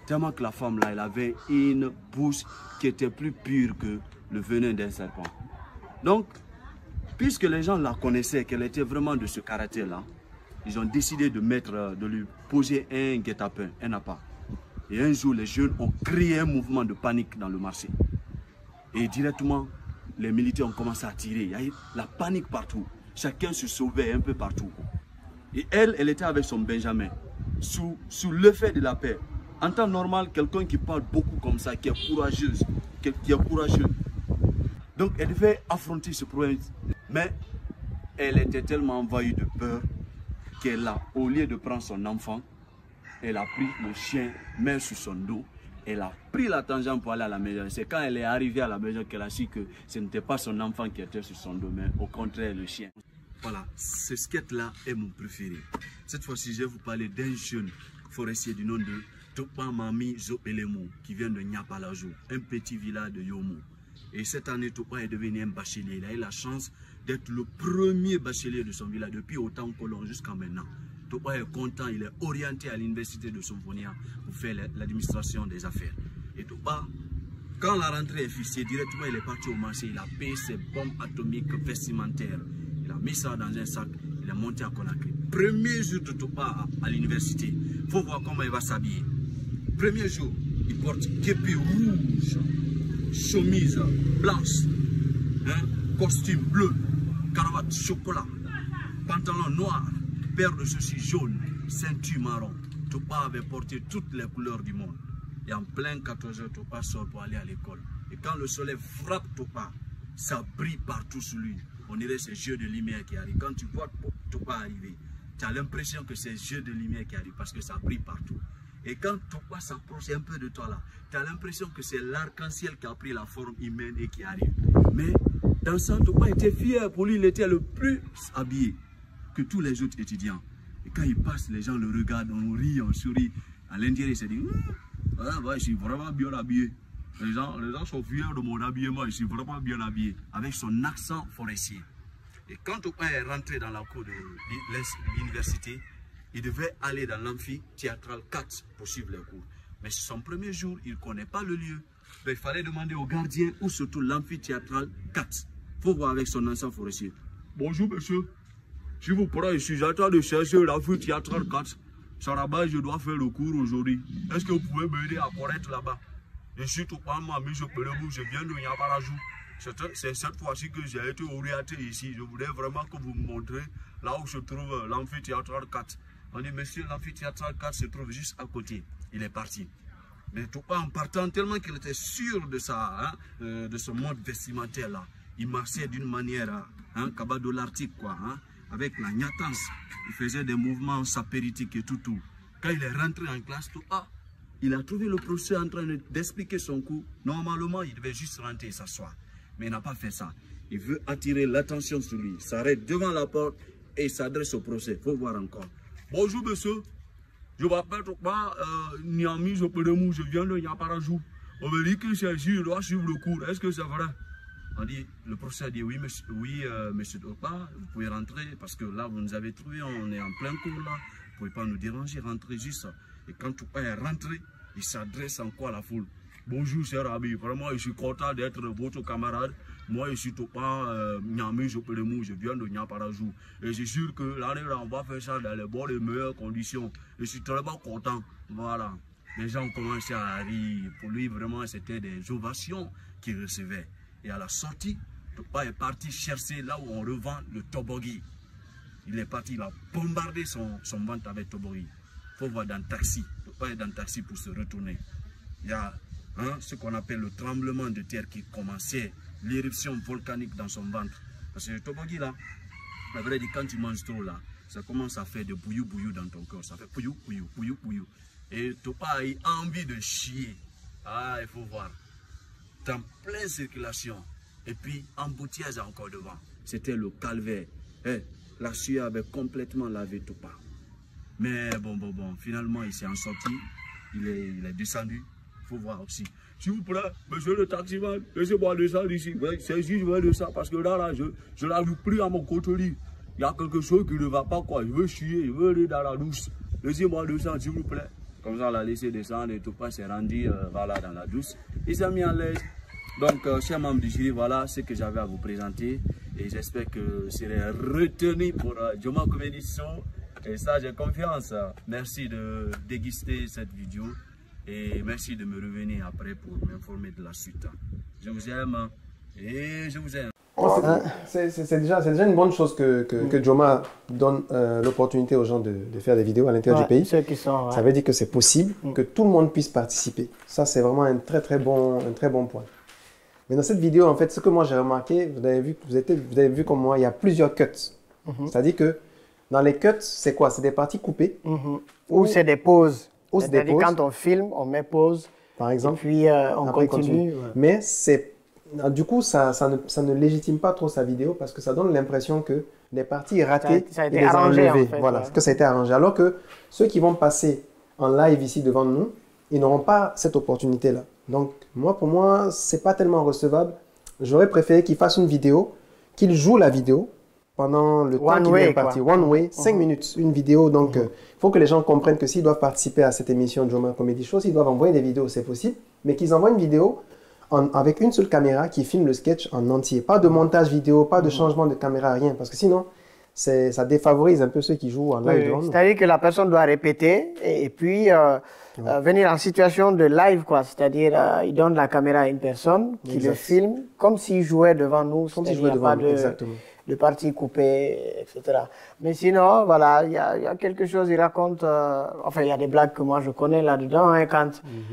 Tellement que la femme là, elle avait une bouche qui était plus pure que le venin d'un serpent. Donc, puisque les gens la connaissaient, qu'elle était vraiment de ce caractère-là, ils ont décidé de lui poser un guet-apens, un appât. Et un jour, les jeunes ont créé un mouvement de panique dans le marché. Et directement, les militaires ont commencé à tirer. Il y a eu la panique partout. Chacun se sauvait un peu partout. Et elle était avec son Benjamin, sous l'effet de la paix. En temps normal, quelqu'un qui parle beaucoup comme ça, qui est courageuse, courageux. Donc elle devait affronter ce problème. Mais elle était tellement envahie de peur qu'elle a, au lieu de prendre son enfant, elle a pris le chien, main sur son dos. Elle a pris la tangente pour aller à la maison. C'est quand elle est arrivée à la maison qu'elle a su que ce n'était pas son enfant qui était sur son dos, mais au contraire le chien. Voilà, ce sketch-là est mon préféré. Cette fois-ci, je vais vous parler d'un jeune forestier du nom de Topa Mami Zopelemu, qui vient de Nyapalajo, un petit village de Yomo. Et cette année, Topa est devenu un bachelier. Il a eu la chance d'être le premier bachelier de son village depuis autant colon jusqu'à maintenant. Topa est content, il est orienté à l'université de Somfonia pour faire l'administration des affaires. Et Topa, quand la rentrée est fixée, directement il est parti au marché, il a payé ses bombes atomiques vestimentaires. Il a mis ça dans un sac, il est monté à Conakry. Premier jour de Topa à l'université, il faut voir comment il va s'habiller. Premier jour, il porte képi rouge, chemise blanche, costume bleu, cravate chocolat, pantalon noir, paire de chaussures jaunes, ceinture marron. Topa avait porté toutes les couleurs du monde. Et en plein 14 h, Topa sort pour aller à l'école. Et quand le soleil frappe Topa, ça brille partout sur lui. On dirait ces jeux de lumière qui arrivent. Quand tu vois Topa arriver, tu as l'impression que c'est ces jeux de lumière qui arrivent parce que ça brille partout. Et quand Topa s'approche un peu de toi là, tu as l'impression que c'est l'arc-en-ciel qui a pris la forme humaine et qui arrive. Mais dans ça, Topa était fier. Pour lui, il était le plus habillé que tous les autres étudiants. Et quand il passe, les gens le regardent, on rit, on sourit. À l'intérieur, il se dit, je suis vraiment bien habillé. Les gens sont fiers de mon habillement, je suis vraiment bien habillé. Avec son accent forestier. Et quand Topa est rentré dans la cour de l'université, il devait aller dans l'amphithéâtral 4 pour suivre les cours. Mais son premier jour, il ne connaît pas le lieu. Mais il fallait demander au gardien ou surtout l'amphithéâtral 4. Il faut voir avec son accent forestier. Bonjour monsieur. Si vous prenez, je suis en train de chercher l'amphithéâtral 4. C'est là-bas je dois faire le cours aujourd'hui. Est-ce que vous pouvez m'aider à connaître là-bas? Je suis Topa Mami Zopelemu, je viens de Nyapalajo. C'est cette fois-ci que j'ai été orienté ici. Je voulais vraiment que vous me montrez là où se trouve l'amphithéâtre 4. On dit, monsieur, l'amphithéâtre 4 se trouve juste à côté. Il est parti. Mais Topa, en partant, tellement qu'il était sûr de ça, de ce mode vestimentaire-là, il marchait d'une manière, cabas de l'Arctique, quoi, avec la gnatance. Il faisait des mouvements sapéritiques et tout. Quand il est rentré en classe, Topa, il a trouvé le professeur en train d'expliquer son cours. Normalement, il devait juste rentrer et s'asseoir. Mais il n'a pas fait ça. Il veut attirer l'attention sur lui. Il s'arrête devant la porte et il s'adresse au professeur. Il faut voir encore. Bonjour, monsieur. Je m'appelle Topa Niami Zopedemou. Je viens de Nyaparajou. On me dit que c'est ici, je dois suivre le cours. Est-ce que c'est vrai? On dit, le professeur dit oui, monsieur Topa, vous pouvez rentrer parce que là, vous nous avez trouvé, on est en plein cours là. Vous ne pouvez pas nous déranger, rentrez juste. Et quand Topa est rentré, il s'adresse encore à la foule. Bonjour, cher ami, vraiment, je suis content d'être votre camarade. Moi, je suis Topa Niami Zopedemou, je viens de Nyaparajou. Et je suis sûr que l'année là, on va faire ça dans les bonnes et meilleures conditions. Je suis tellement content. Voilà. Les gens ont commencé à rire. Pour lui, vraiment, c'était des ovations qu'il recevait. Et à la sortie, Topa est parti chercher là où on revend le toboggi. Il est parti, il a bombardé son ventre avec toboggi. Il faut voir dans le taxi. Topa est dans le taxi pour se retourner. Il y a ce qu'on appelle le tremblement de terre qui commençait, l'éruption volcanique dans son ventre. Parce que le toboggi là, la vraie dit quand tu manges trop là, ça commence à faire de bouillou dans ton corps. Ça fait bouillou. Et Topa a eu envie de chier. Ah, il faut voir. En pleine circulation. Et puis, embouteillage encore devant. C'était le calvaire. La sueur avait complètement lavé Topa. Mais bon. Finalement, il s'est en sorti. Il est descendu. Il faut voir aussi. S'il vous plaît, monsieur le taximan, laissez-moi descendre ici. C'est ici, je veux descendre parce que là, je l'avais pris à mon côté. Il y a quelque chose qui ne va pas, quoi. Je veux chier, je veux aller dans la douche. Laissez-moi descendre, s'il vous plaît. Comme ça, on l'a laissé descendre et Topa s'est rendu voilà, dans la douche. Il s'est mis à l'aise. Donc, chers membres du jury, voilà ce que j'avais à vous présenter. Et j'espère que vous serez retenus pour Joma Comedy Show. Et ça, j'ai confiance. Merci de déguster cette vidéo. Et merci de me revenir après pour m'informer de la suite. Je vous aime et je vous aime. C'est déjà une bonne chose que Joma donne l'opportunité aux gens de faire des vidéos à l'intérieur du pays. Ceux qui sont, Ça veut dire que c'est possible, que tout le monde puisse participer. Ça, c'est vraiment un très bon point. Mais dans cette vidéo, en fait, ce que moi j'ai remarqué, vous avez vu comme moi, il y a plusieurs cuts. C'est-à-dire que dans les cuts, c'est quoi? C'est des parties coupées. Ou c'est des pauses. C'est-à-dire quand on filme, on met pause. Par exemple. Et puis on continue. Mais du coup, ça ne légitime pas trop sa vidéo parce que ça donne l'impression que les parties ratées, ça a été arrangé, en fait, voilà, que ça a été arrangé. Alors que ceux qui vont passer en live ici devant nous, ils n'auront pas cette opportunité-là. Donc, pour moi, c'est pas tellement recevable. J'aurais préféré qu'ils fassent une vidéo, qu'ils jouent la vidéo pendant le temps qu'il est parti. One way, 5 minutes, une vidéo. Donc, il faut que les gens comprennent que s'ils doivent participer à cette émission Joma Comedy Show, s'ils doivent envoyer des vidéos, c'est possible. Mais qu'ils envoient une vidéo avec une seule caméra qui filme le sketch en entier. Pas de montage vidéo, pas de changement de caméra, rien. Parce que sinon, ça défavorise un peu ceux qui jouent en live devant nous. C'est-à-dire que la personne doit répéter et puis venir en situation de live, quoi. C'est-à-dire, il donne la caméra à une personne qui le filme comme s'il jouait devant nous. Comme s'il jouait devant nous, exactement. De parties coupées, etc. Mais sinon, voilà, il y a quelque chose, il raconte, enfin, il y a des blagues que moi je connais là-dedans, quand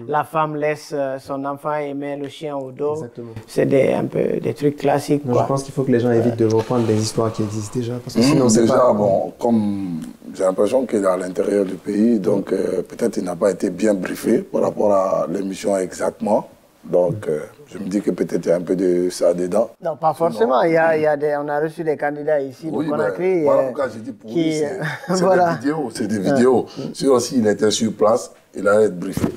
la femme laisse son enfant et met le chien au dos. C'est un peu des trucs classiques. Non, je pense qu'il faut que les gens évitent de reprendre des histoires qui existent déjà. Parce que sinon, c'est déjà, pas... bon, comme j'ai l'impression qu'il est à l'intérieur du pays, donc peut-être il n'a pas été bien briefé par rapport à l'émission exactement. Donc, je me dis que peut-être il y a un peu de ça dedans. Non, pas forcément. On a reçu des candidats ici de Conakry. Voilà pourquoi j'ai dit pour lui, c'est des vidéos. Sinon, s'il était sur place, il allait être briefé.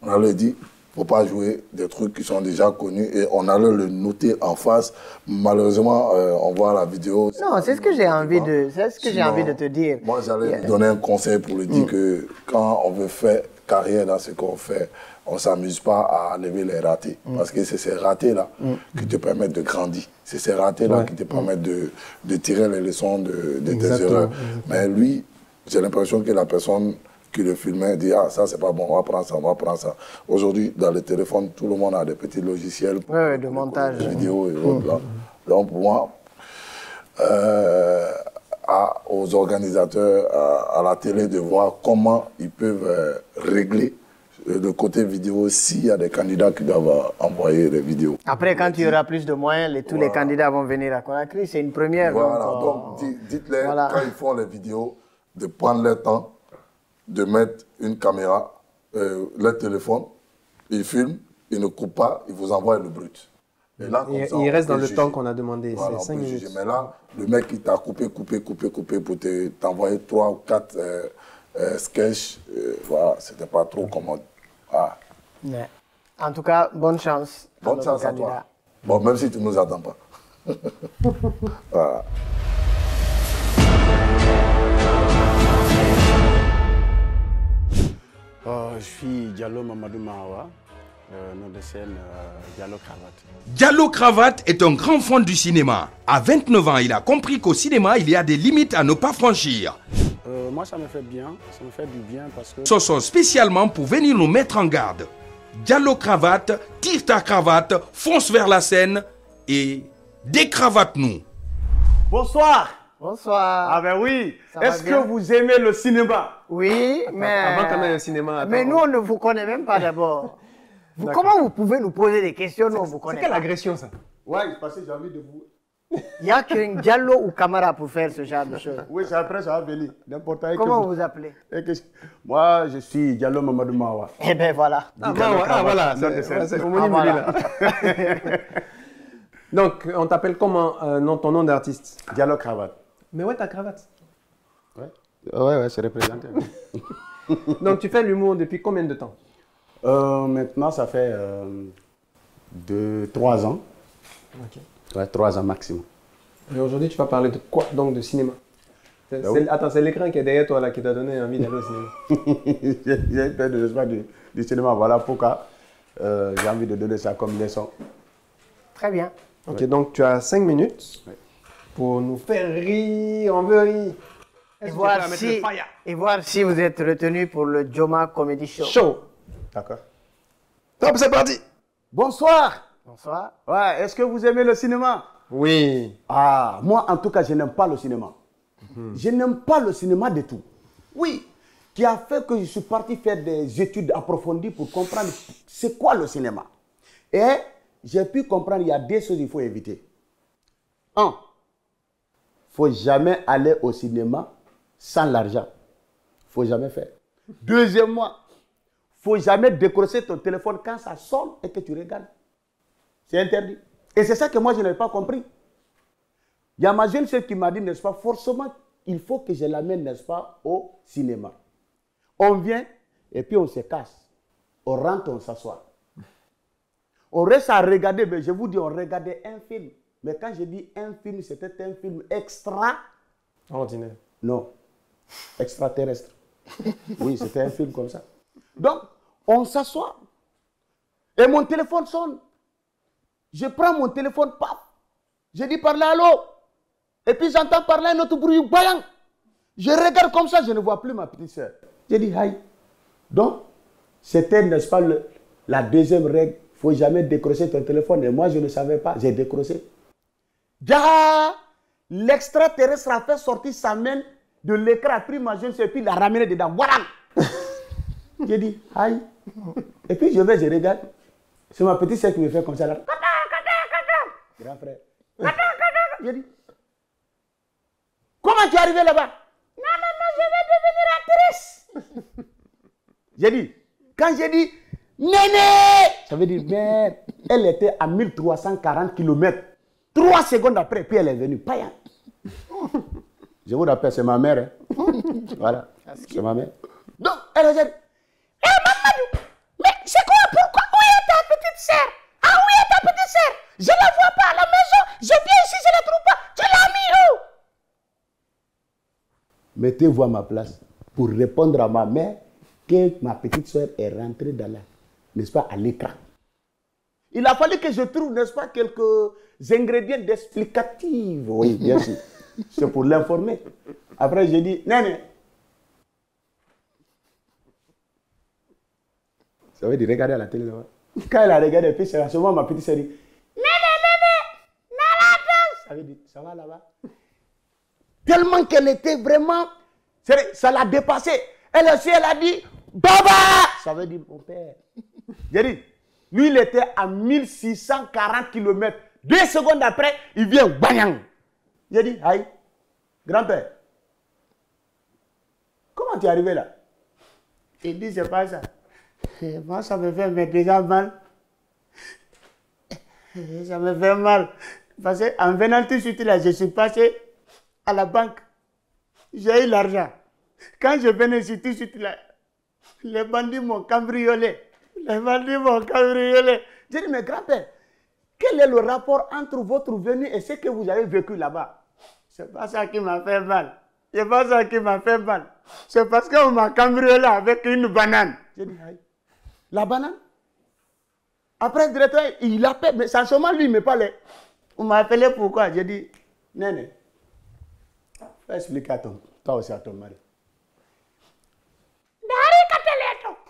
On allait dire, il ne faut pas jouer des trucs qui sont déjà connus et on allait le noter en face. Malheureusement, on voit la vidéo. Non, c'est ce que j'ai envie de te dire. Moi, j'allais lui donner un conseil pour lui dire que quand on veut faire carrière dans ce qu'on fait, on ne s'amuse pas à enlever les ratés. Parce que c'est ces ratés-là qui te permettent de grandir. C'est ces ratés-là qui te permettent de tirer les leçons de tes erreurs. Mais lui, j'ai l'impression que la personne qui le filmait, dit ah ça c'est pas bon, on va prendre ça, on va prendre ça. Aujourd'hui, dans les téléphones, tout le monde a des petits logiciels pour de montage vidéo et autres là. Donc pour moi, aux organisateurs, à la télé, de voir comment ils peuvent régler le côté vidéo s'il y a des candidats qui doivent envoyer des vidéos. Après, quand il y aura plus de moyens, tous les candidats vont venir à Conakry. C'est une première. Voilà, donc dites-les, quand ils font les vidéos, de prendre leur temps, de mettre une caméra, leur téléphone, ils filment, ils ne coupent pas, ils vous envoient le brut. Et là, comme ça, il reste dans le temps qu'on a demandé, voilà, c'est 5 minutes. Mais là, le mec, il t'a coupé pour t'envoyer 3 ou 4 sketchs. Voilà, c'était pas trop commode. Ah. Ouais. En tout cas, bonne chance. Bonne chance à toi. Bon, même si tu ne nous attends pas. Voilà. Je suis Diallo Mamadou Mahawa, nom de scène Diallo Cravate. Diallo Cravate est un grand fan du cinéma. À 29 ans, il a compris qu'au cinéma, il y a des limites à ne pas franchir. Moi, ça me fait bien, ça me fait du bien parce que... Ce sont spécialement pour venir nous mettre en garde. Diallo Cravate, tire ta cravate, fonce vers la scène et décravate-nous. Bonsoir. Bonsoir. Ah ben oui. Est-ce que vous aimez le cinéma? Oui, mais... Avant qu'on ait le cinéma... Mais nous, on ne vous connaît même pas d'abord. Comment vous pouvez nous poser des questions, nous, on vous connaît pas. C'est quelle agression, ça? Ouais, parce que j'ai envie de vous... Il n'y a qu'un Diallo ou Camara pour faire ce genre de choses. Oui, c'est après, ça va venir. Comment vous appelez? Moi, je suis Diallo Mamadou Mahawa. Eh bien, voilà. Voilà, c'est homonyme, là. Donc, on t'appelle comment ton nom d'artiste? Diallo Cravate. Mais ouais, ta cravate. Ouais, c'est représenté. Donc, tu fais l'humour depuis combien de temps? Maintenant, ça fait 3 ans. Ok. Ouais, 3 ans maximum. Et aujourd'hui, tu vas parler de quoi? Donc, de cinéma. Attends, c'est l'écran qui est derrière toi là qui t'a donné envie d'aller au cinéma. J'ai peur de l'espace du cinéma. Voilà pourquoi j'ai envie de donner ça comme leçon. Très bien. Ok, donc tu as 5 minutes pour nous faire rire. On veut rire. Et voir si vous êtes retenu pour le Joma Comedy Show. D'accord. Top, c'est parti. Bonsoir. Bonsoir. Ouais, est-ce que vous aimez le cinéma? Oui. Ah, moi en tout cas, je n'aime pas le cinéma. Je n'aime pas le cinéma du tout. Oui. Qui a fait que je suis parti faire des études approfondies pour comprendre c'est quoi le cinéma. Et j'ai pu comprendre, il y a 2 choses qu'il faut éviter. 1. Il ne faut jamais aller au cinéma sans l'argent. Il ne faut jamais faire. Deuxièmement, il ne faut jamais décrocher ton téléphone quand ça sonne et que tu regardes. C'est interdit. Et c'est ça que moi, je n'avais pas compris. Il y a ma jeune sœur qui m'a dit, n'est-ce pas, forcément, il faut que je l'amène, n'est-ce pas, au cinéma. On vient et puis on se casse. On rentre, on s'assoit. On reste à regarder, mais je vous dis, on regardait un film. Mais quand je dis un film, c'était un film ordinaire. Non, extraterrestre. Oui, c'était un film comme ça. Donc, on s'assoit. Et mon téléphone sonne. Je prends mon téléphone, paf. Je dis par là, allô. Et puis j'entends par là un autre bruit, baillant. Je regarde comme ça, je ne vois plus ma petite soeur. Je dis, aïe. Donc, c'était, n'est-ce pas, la deuxième règle. Il ne faut jamais décrocher ton téléphone. Et moi, je ne savais pas. J'ai décroché. L'extraterrestre a fait sortir sa main de l'écran, a pris ma jeune soeur et puis l'a ramené dedans. Voilà. J'ai dit, aïe. Et puis je vais, je regarde. C'est ma petite soeur qui me fait comme ça. Là. Grand frère. J'ai dit, comment tu es arrivé là-bas? Non, je vais devenir actrice. J'ai dit, quand j'ai dit, Néné, ça veut dire mère. Elle était à 1340 km. 3 secondes après, puis elle est venue. Païen. Je vous rappelle, c'est ma mère. Hein. Voilà, c'est ma mère. Donc, elle a dit, hé Mamadou, mais c'est quoi, pourquoi, où est ta petite sœur? Ah, où est ta petite sœur? Je ne la vois pas à la maison, je viens ici, je ne la trouve pas. Tu l'as mis où? Mettez-vous à ma place pour répondre à ma mère que ma petite sœur est rentrée dans la, n'est-ce pas, à l'écran. Il a fallu que je trouve, n'est-ce pas, quelques ingrédients d'explicatifs. Oui, bien sûr. C'est pour l'informer. Après, j'ai dit, Néné, Ça veut dire regarder à la télé là-bas. Quand elle a regardé, puis c'est souvent ma petite sœur dit ça veut dire ça va là-bas. Tellement qu'elle était vraiment. Ça l'a dépassé. Elle aussi, elle a dit Baba. Ça veut dire mon père. J'ai dit, lui, il était à 1640 km. 2 secondes après, il vient Banyang. J'ai dit, aïe, grand-père, comment tu es arrivé là? Il dit, c'est pas ça. Moi, ça me fait déjà mal. Ça me fait mal. Parce qu'en venant tout de suite là, je suis passé à la banque. J'ai eu l'argent. Quand je venais ici tout de suite là, les bandits m'ont cambriolé. Les bandits m'ont cambriolé. J'ai dit, mais grand-père, quel est le rapport entre votre venue et ce que vous avez vécu là-bas? C'est pas ça qui m'a fait mal. C'est pas ça qui m'a fait mal. C'est parce qu'on m'a cambriolé avec une banane. J'ai dit, aïe. La banane? Après, le directeur, il appelle, mais sans seulement lui, il me parlait. On m'a appelé pourquoi? J'ai dit, Néné, fais expliquer à toi aussi à ton mari.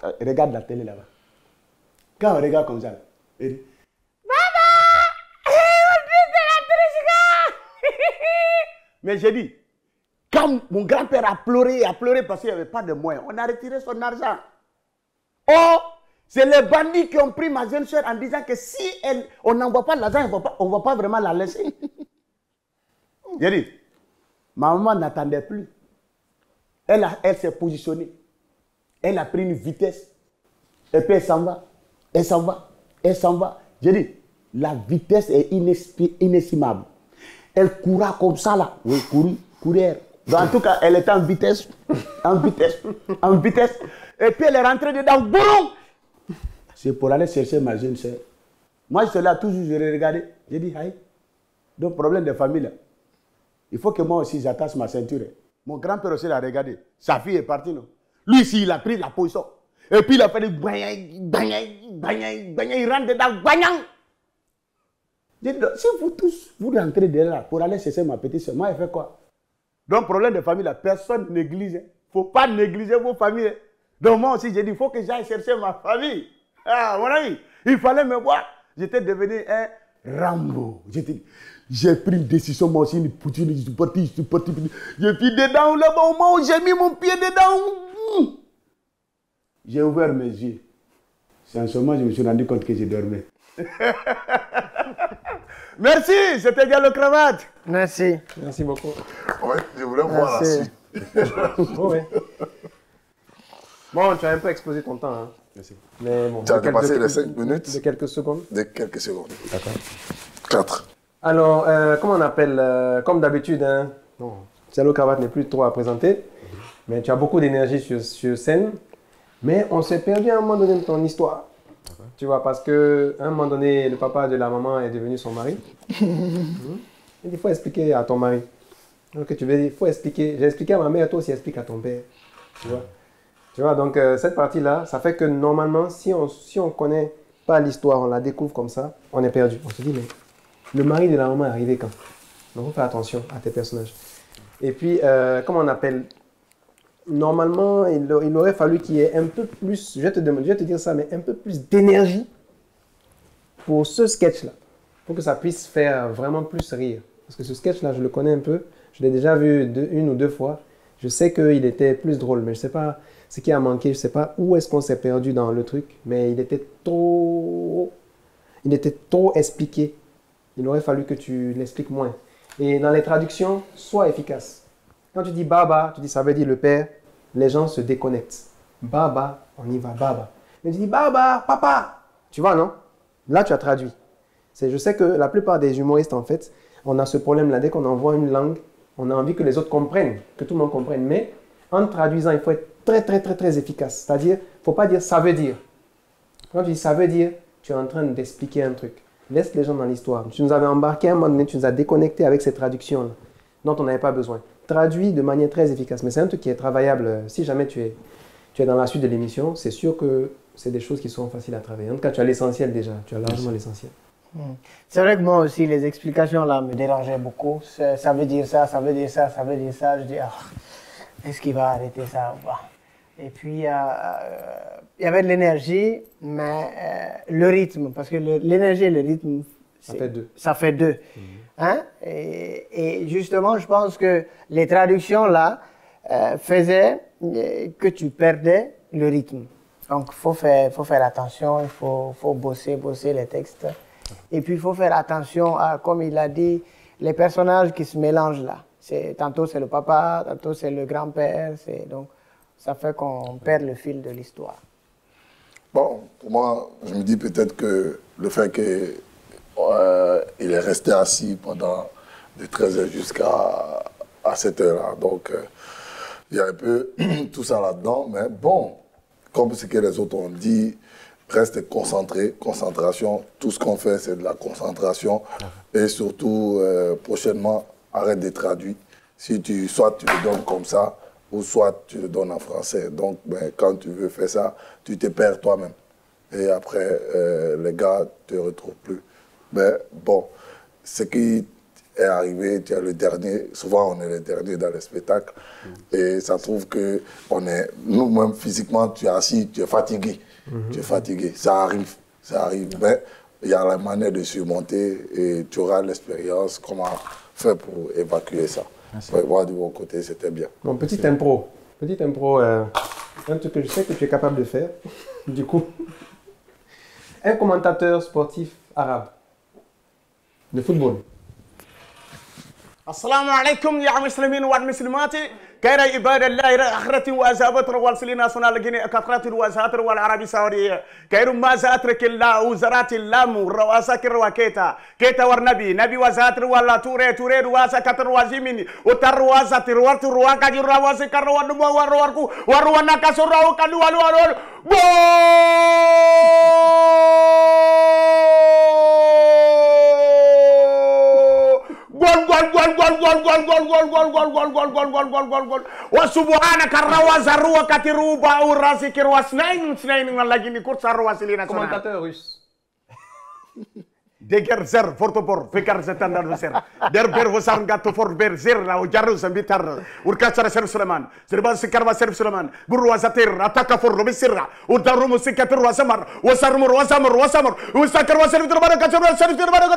Regarde la télé là-bas. Quand on regarde comme ça, il dit, mais j'ai dit, quand mon grand-père a pleuré parce qu'il n'y avait pas de moyens, on a retiré son argent. Oh, c'est les bandits qui ont pris ma jeune soeur en disant que si on n'envoie pas l'argent, on ne va pas vraiment la laisser. J'ai dit, ma maman n'attendait plus. Elle s'est positionnée. Elle a pris une vitesse. Et puis elle s'en va. Elle s'en va. Elle s'en va. J'ai dit, la vitesse est inestimable. Elle coura comme ça là. Oui, courir. En tout cas, elle était en vitesse. En vitesse. Et puis elle est rentrée dedans. Boum! C'est pour aller chercher ma jeune soeur. Moi, je suis là, toujours, je l'ai regardé. J'ai dit, aïe. Donc, problème de famille là. Il faut que moi aussi, j'attache ma ceinture. Mon grand-père aussi l'a regardé. Sa fille est partie, non? Lui ici, il a pris la position. Et puis il a fait des banyang, il rentre dedans, banyang. J'ai dit, si vous tous, vous rentrez dedans là pour aller chercher ma petite soeur, moi, elle fait quoi? Donc, problème de famille là, personne ne néglige. Il ne faut pas négliger vos familles. Donc, moi aussi, j'ai dit, il faut que j'aille chercher ma famille. Ah, mon ami, il fallait me voir. J'étais devenu un Rambo. J'ai pris une décision, moi aussi, une poutine, je suis parti. J'ai pris dedans, là-bas, au moment où j'ai mis mon pied dedans. J'ai ouvert mes yeux. C'est en ce moment que je me suis rendu compte que je dormais. Merci, c'était Diallo Cravate. Merci. Merci beaucoup. Ouais, je voulais voir la suite. Ouais. Bon, tu as un peu exposé ton temps. Hein. Merci. Mais bon, tu as dépassé les 5 minutes. De quelques secondes. De quelques secondes. D'accord. 4. Alors, comment on appelle, comme d'habitude, hein, Diallo Cravate n'est plus trop à présenter, mais tu as beaucoup d'énergie sur scène, mais on s'est perdu à un moment donné de ton histoire. Tu vois, parce qu'à un moment donné, le papa de la maman est devenu son mari. Il faut expliquer à ton mari. Donc, tu veux dire, il faut expliquer. J'ai expliqué à ma mère, toi aussi explique à ton père. Tu vois, donc cette partie-là, ça fait que normalement, si on ne connaît pas l'histoire, on la découvre comme ça, on est perdu. On se dit, mais le mari de la maman est arrivé quand? Donc, on fait attention à tes personnages. Et puis, comment on appelle? Normalement, il aurait fallu qu'il y ait un peu plus, je vais te dire ça, mais un peu plus d'énergie pour ce sketch-là. Pour que ça puisse faire vraiment plus rire. Parce que ce sketch-là, je le connais un peu. Je l'ai déjà vu une ou deux fois. Je sais qu'il était plus drôle, mais je ne sais pas ce qui a manqué. Je ne sais pas où est-ce qu'on s'est perdu dans le truc. Mais il était trop expliqué. Il aurait fallu que tu l'expliques moins. Et dans les traductions, sois efficace. Quand tu dis Baba, tu dis ça veut dire le père. Les gens se déconnectent. Baba, on y va, Baba. Mais tu dis Baba, papa. Tu vois, non? Là, tu as traduit. Je sais que la plupart des humoristes, en fait, on a ce problème-là. Dès qu'on envoie une langue, on a envie que les autres comprennent, que tout le monde comprenne. Mais en traduisant, il faut être très, très, très, très efficace. C'est-à-dire, il ne faut pas dire ça veut dire. Quand tu dis ça veut dire, tu es en train d'expliquer un truc. Laisse les gens dans l'histoire. Tu nous avais embarqué à un moment donné, tu nous as déconnectés avec ces traductions-là, dont on n'avait pas besoin. Traduit de manière très efficace. Mais c'est un truc qui est travaillable. Si jamais tu es dans la suite de l'émission, c'est sûr que c'est des choses qui sont faciles à travailler. En tout cas, tu as l'essentiel déjà. Tu as largement l'essentiel. C'est vrai que moi aussi, les explications là me dérangeaient beaucoup. Ça veut dire ça, ça veut dire ça, ça veut dire ça. Je dis, est-ce qu'il va arrêter ça ou pas? Et puis, il y avait de l'énergie, mais le rythme, parce que l'énergie et le rythme, ça fait deux. Hein? Et justement, je pense que les traductions là faisaient que tu perdais le rythme. Donc, il faut faire attention, il faut bosser les textes. Et puis, il faut faire attention à, comme il a dit, les personnages qui se mélangent là. Tantôt, c'est le papa, tantôt, c'est le grand-père. Donc, ça fait qu'on perd le fil de l'histoire. Bon, pour moi, je me dis peut-être que le fait qu'il est resté assis pendant de 13h jusqu'à 7h, donc il y a un peu tout ça là-dedans, mais bon, comme ce que les autres ont dit, reste concentré, concentration, tout ce qu'on fait c'est de la concentration, et surtout prochainement, arrête de traduire, soit tu le donnes comme ça, ou soit tu le donnes en français. Donc, ben, quand tu veux faire ça, tu te perds toi-même. Et après, les gars ne te retrouvent plus. Mais bon, ce qui est arrivé, tu es le dernier. Souvent, on est le dernier dans les spectacles. Et ça trouve que nous-mêmes, physiquement, tu es assis, tu es fatigué. Tu es fatigué. Ça arrive. Mais il y a la manière de surmonter et tu auras l'expérience, comment faire pour évacuer ça. Moi, de mon côté, c'était bien. Bon, petite impro, un truc que je sais que tu es capable de faire. Du coup, un commentateur sportif arabe de football. Assalamu alaikum ya muslimin wa muslimati كيرا عباد الله آخرة وأزابت والسلين أصنع لجنة كثرة وزاتر والعربي سورية كيرو ما زاترك الله وزرات اللام رواسك الرواكيتا كيتا ورنبي نبي وزاتر ولا توري رواسا كتر وزيمين وتر وزاتر ورت رواكا جرا واسكر ونمو وروركو وروانا كسر وكانوا والورور gol wa subhanaka rawazaru wa katiruba urasik wasnain lagi ni kursa rawasilina commentateur russe deger zer fortopor fikar zetandar zer der ber vosar gato for ber zer la ujaru sambitar urkasara ser Suleman zerban sikar wa ser Suleman guru wazatir ataka for robisira udaru musikatir wasamar wasarmur usakar wa ser vitar baraka ser vitar baraka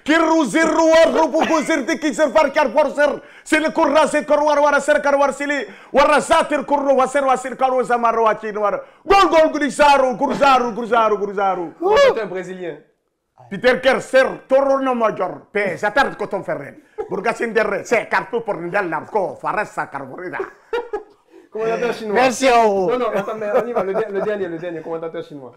Kiru zirru warrupu zirti kisir farkar forser sili kurra se korwar wara ser karwar sili wara satir kurru wasir karu samar wachin war gol gurisaru kurzaru c'est un brésilien Peter Kerser torro no major pe satar coton ferren burgasin derre se kartu por ndel narco faressa carborida commentateur chinois merci non attends mais on y va le dernier commentateur chinois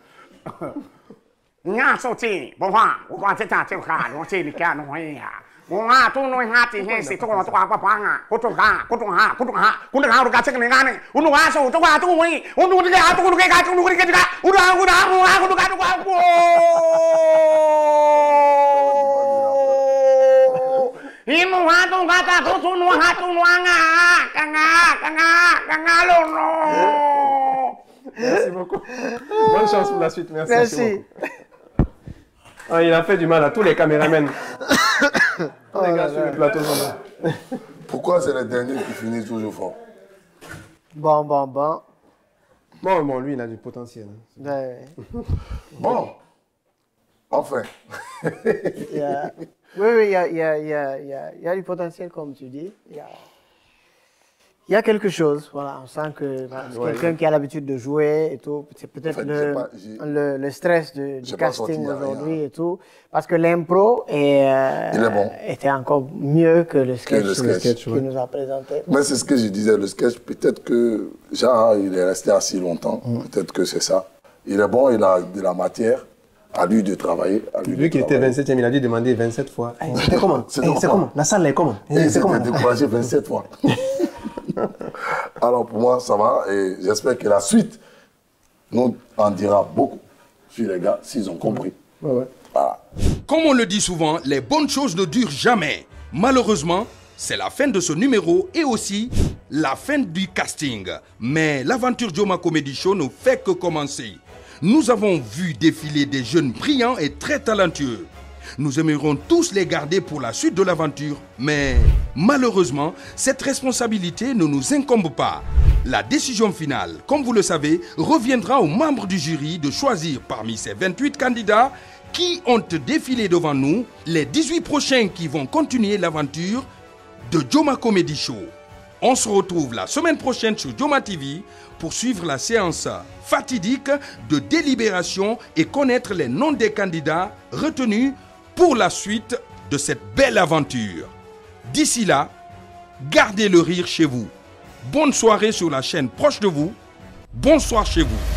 Nga so chi, bo ha, wo kwa cha che kha, wo chi ni kya no hi ha. Wo ha tu no ha ti he si to ko kwa pa nga, ko to ha, ku na ha ru ka che ni nga ni. U no ha so to kwa tu wi, u no ni ha tu ni ka tu ni ka ka. U da ku ka ku. Imo ha tu ka ta tu no ha tu no nga lo no. Merci beaucoup. Bonne chance pour la suite. Merci. Ah, il a fait du mal à tous les caméramens. Tous les gars sur le plateau. Pourquoi c'est le dernier qui finit toujours fort? Bon, lui, il a du potentiel. Bon, enfin. Oui, il y a du potentiel, comme tu dis. Il y a quelque chose, voilà, on sent que quelqu'un qui a l'habitude de jouer et tout, c'est peut-être le stress du casting aujourd'hui et tout, parce que l'impro était encore mieux que le sketch qu'il nous a présenté. Mais c'est ce que je disais, le sketch, peut-être que Jean, il est resté assez longtemps, peut-être que c'est ça. Il est bon, il a de la matière. À lui de travailler. Vu qu'il était 27e, il a dû demander 27 fois. C'était comment? C'est comment? La salle est comment? C'est comment? Il a découragé 27 fois. Alors pour moi, ça va et j'espère que la suite nous en dira beaucoup sur les gars s'ils ont compris. Ouais. Voilà. Comme on le dit souvent, les bonnes choses ne durent jamais. Malheureusement, c'est la fin de ce numéro et aussi la fin du casting. Mais l'aventure Joma Comedy Show ne fait que commencer. Nous avons vu défiler des jeunes brillants et très talentueux. Nous aimerions tous les garder pour la suite de l'aventure, mais Malheureusement, cette responsabilité ne nous incombe pas. La décision finale, comme vous le savez, reviendra aux membres du jury de choisir parmi ces 28 candidats qui ont défilé devant nous les 18 prochains qui vont continuer l'aventure de Joma Comedy Show. On se retrouve la semaine prochaine sur Joma TV pour suivre la séance fatidique de délibération et connaître les noms des candidats retenus pour la suite de cette belle aventure. D'ici là, gardez le rire chez vous. Bonne soirée sur la chaîne proche de vous. Bonsoir chez vous.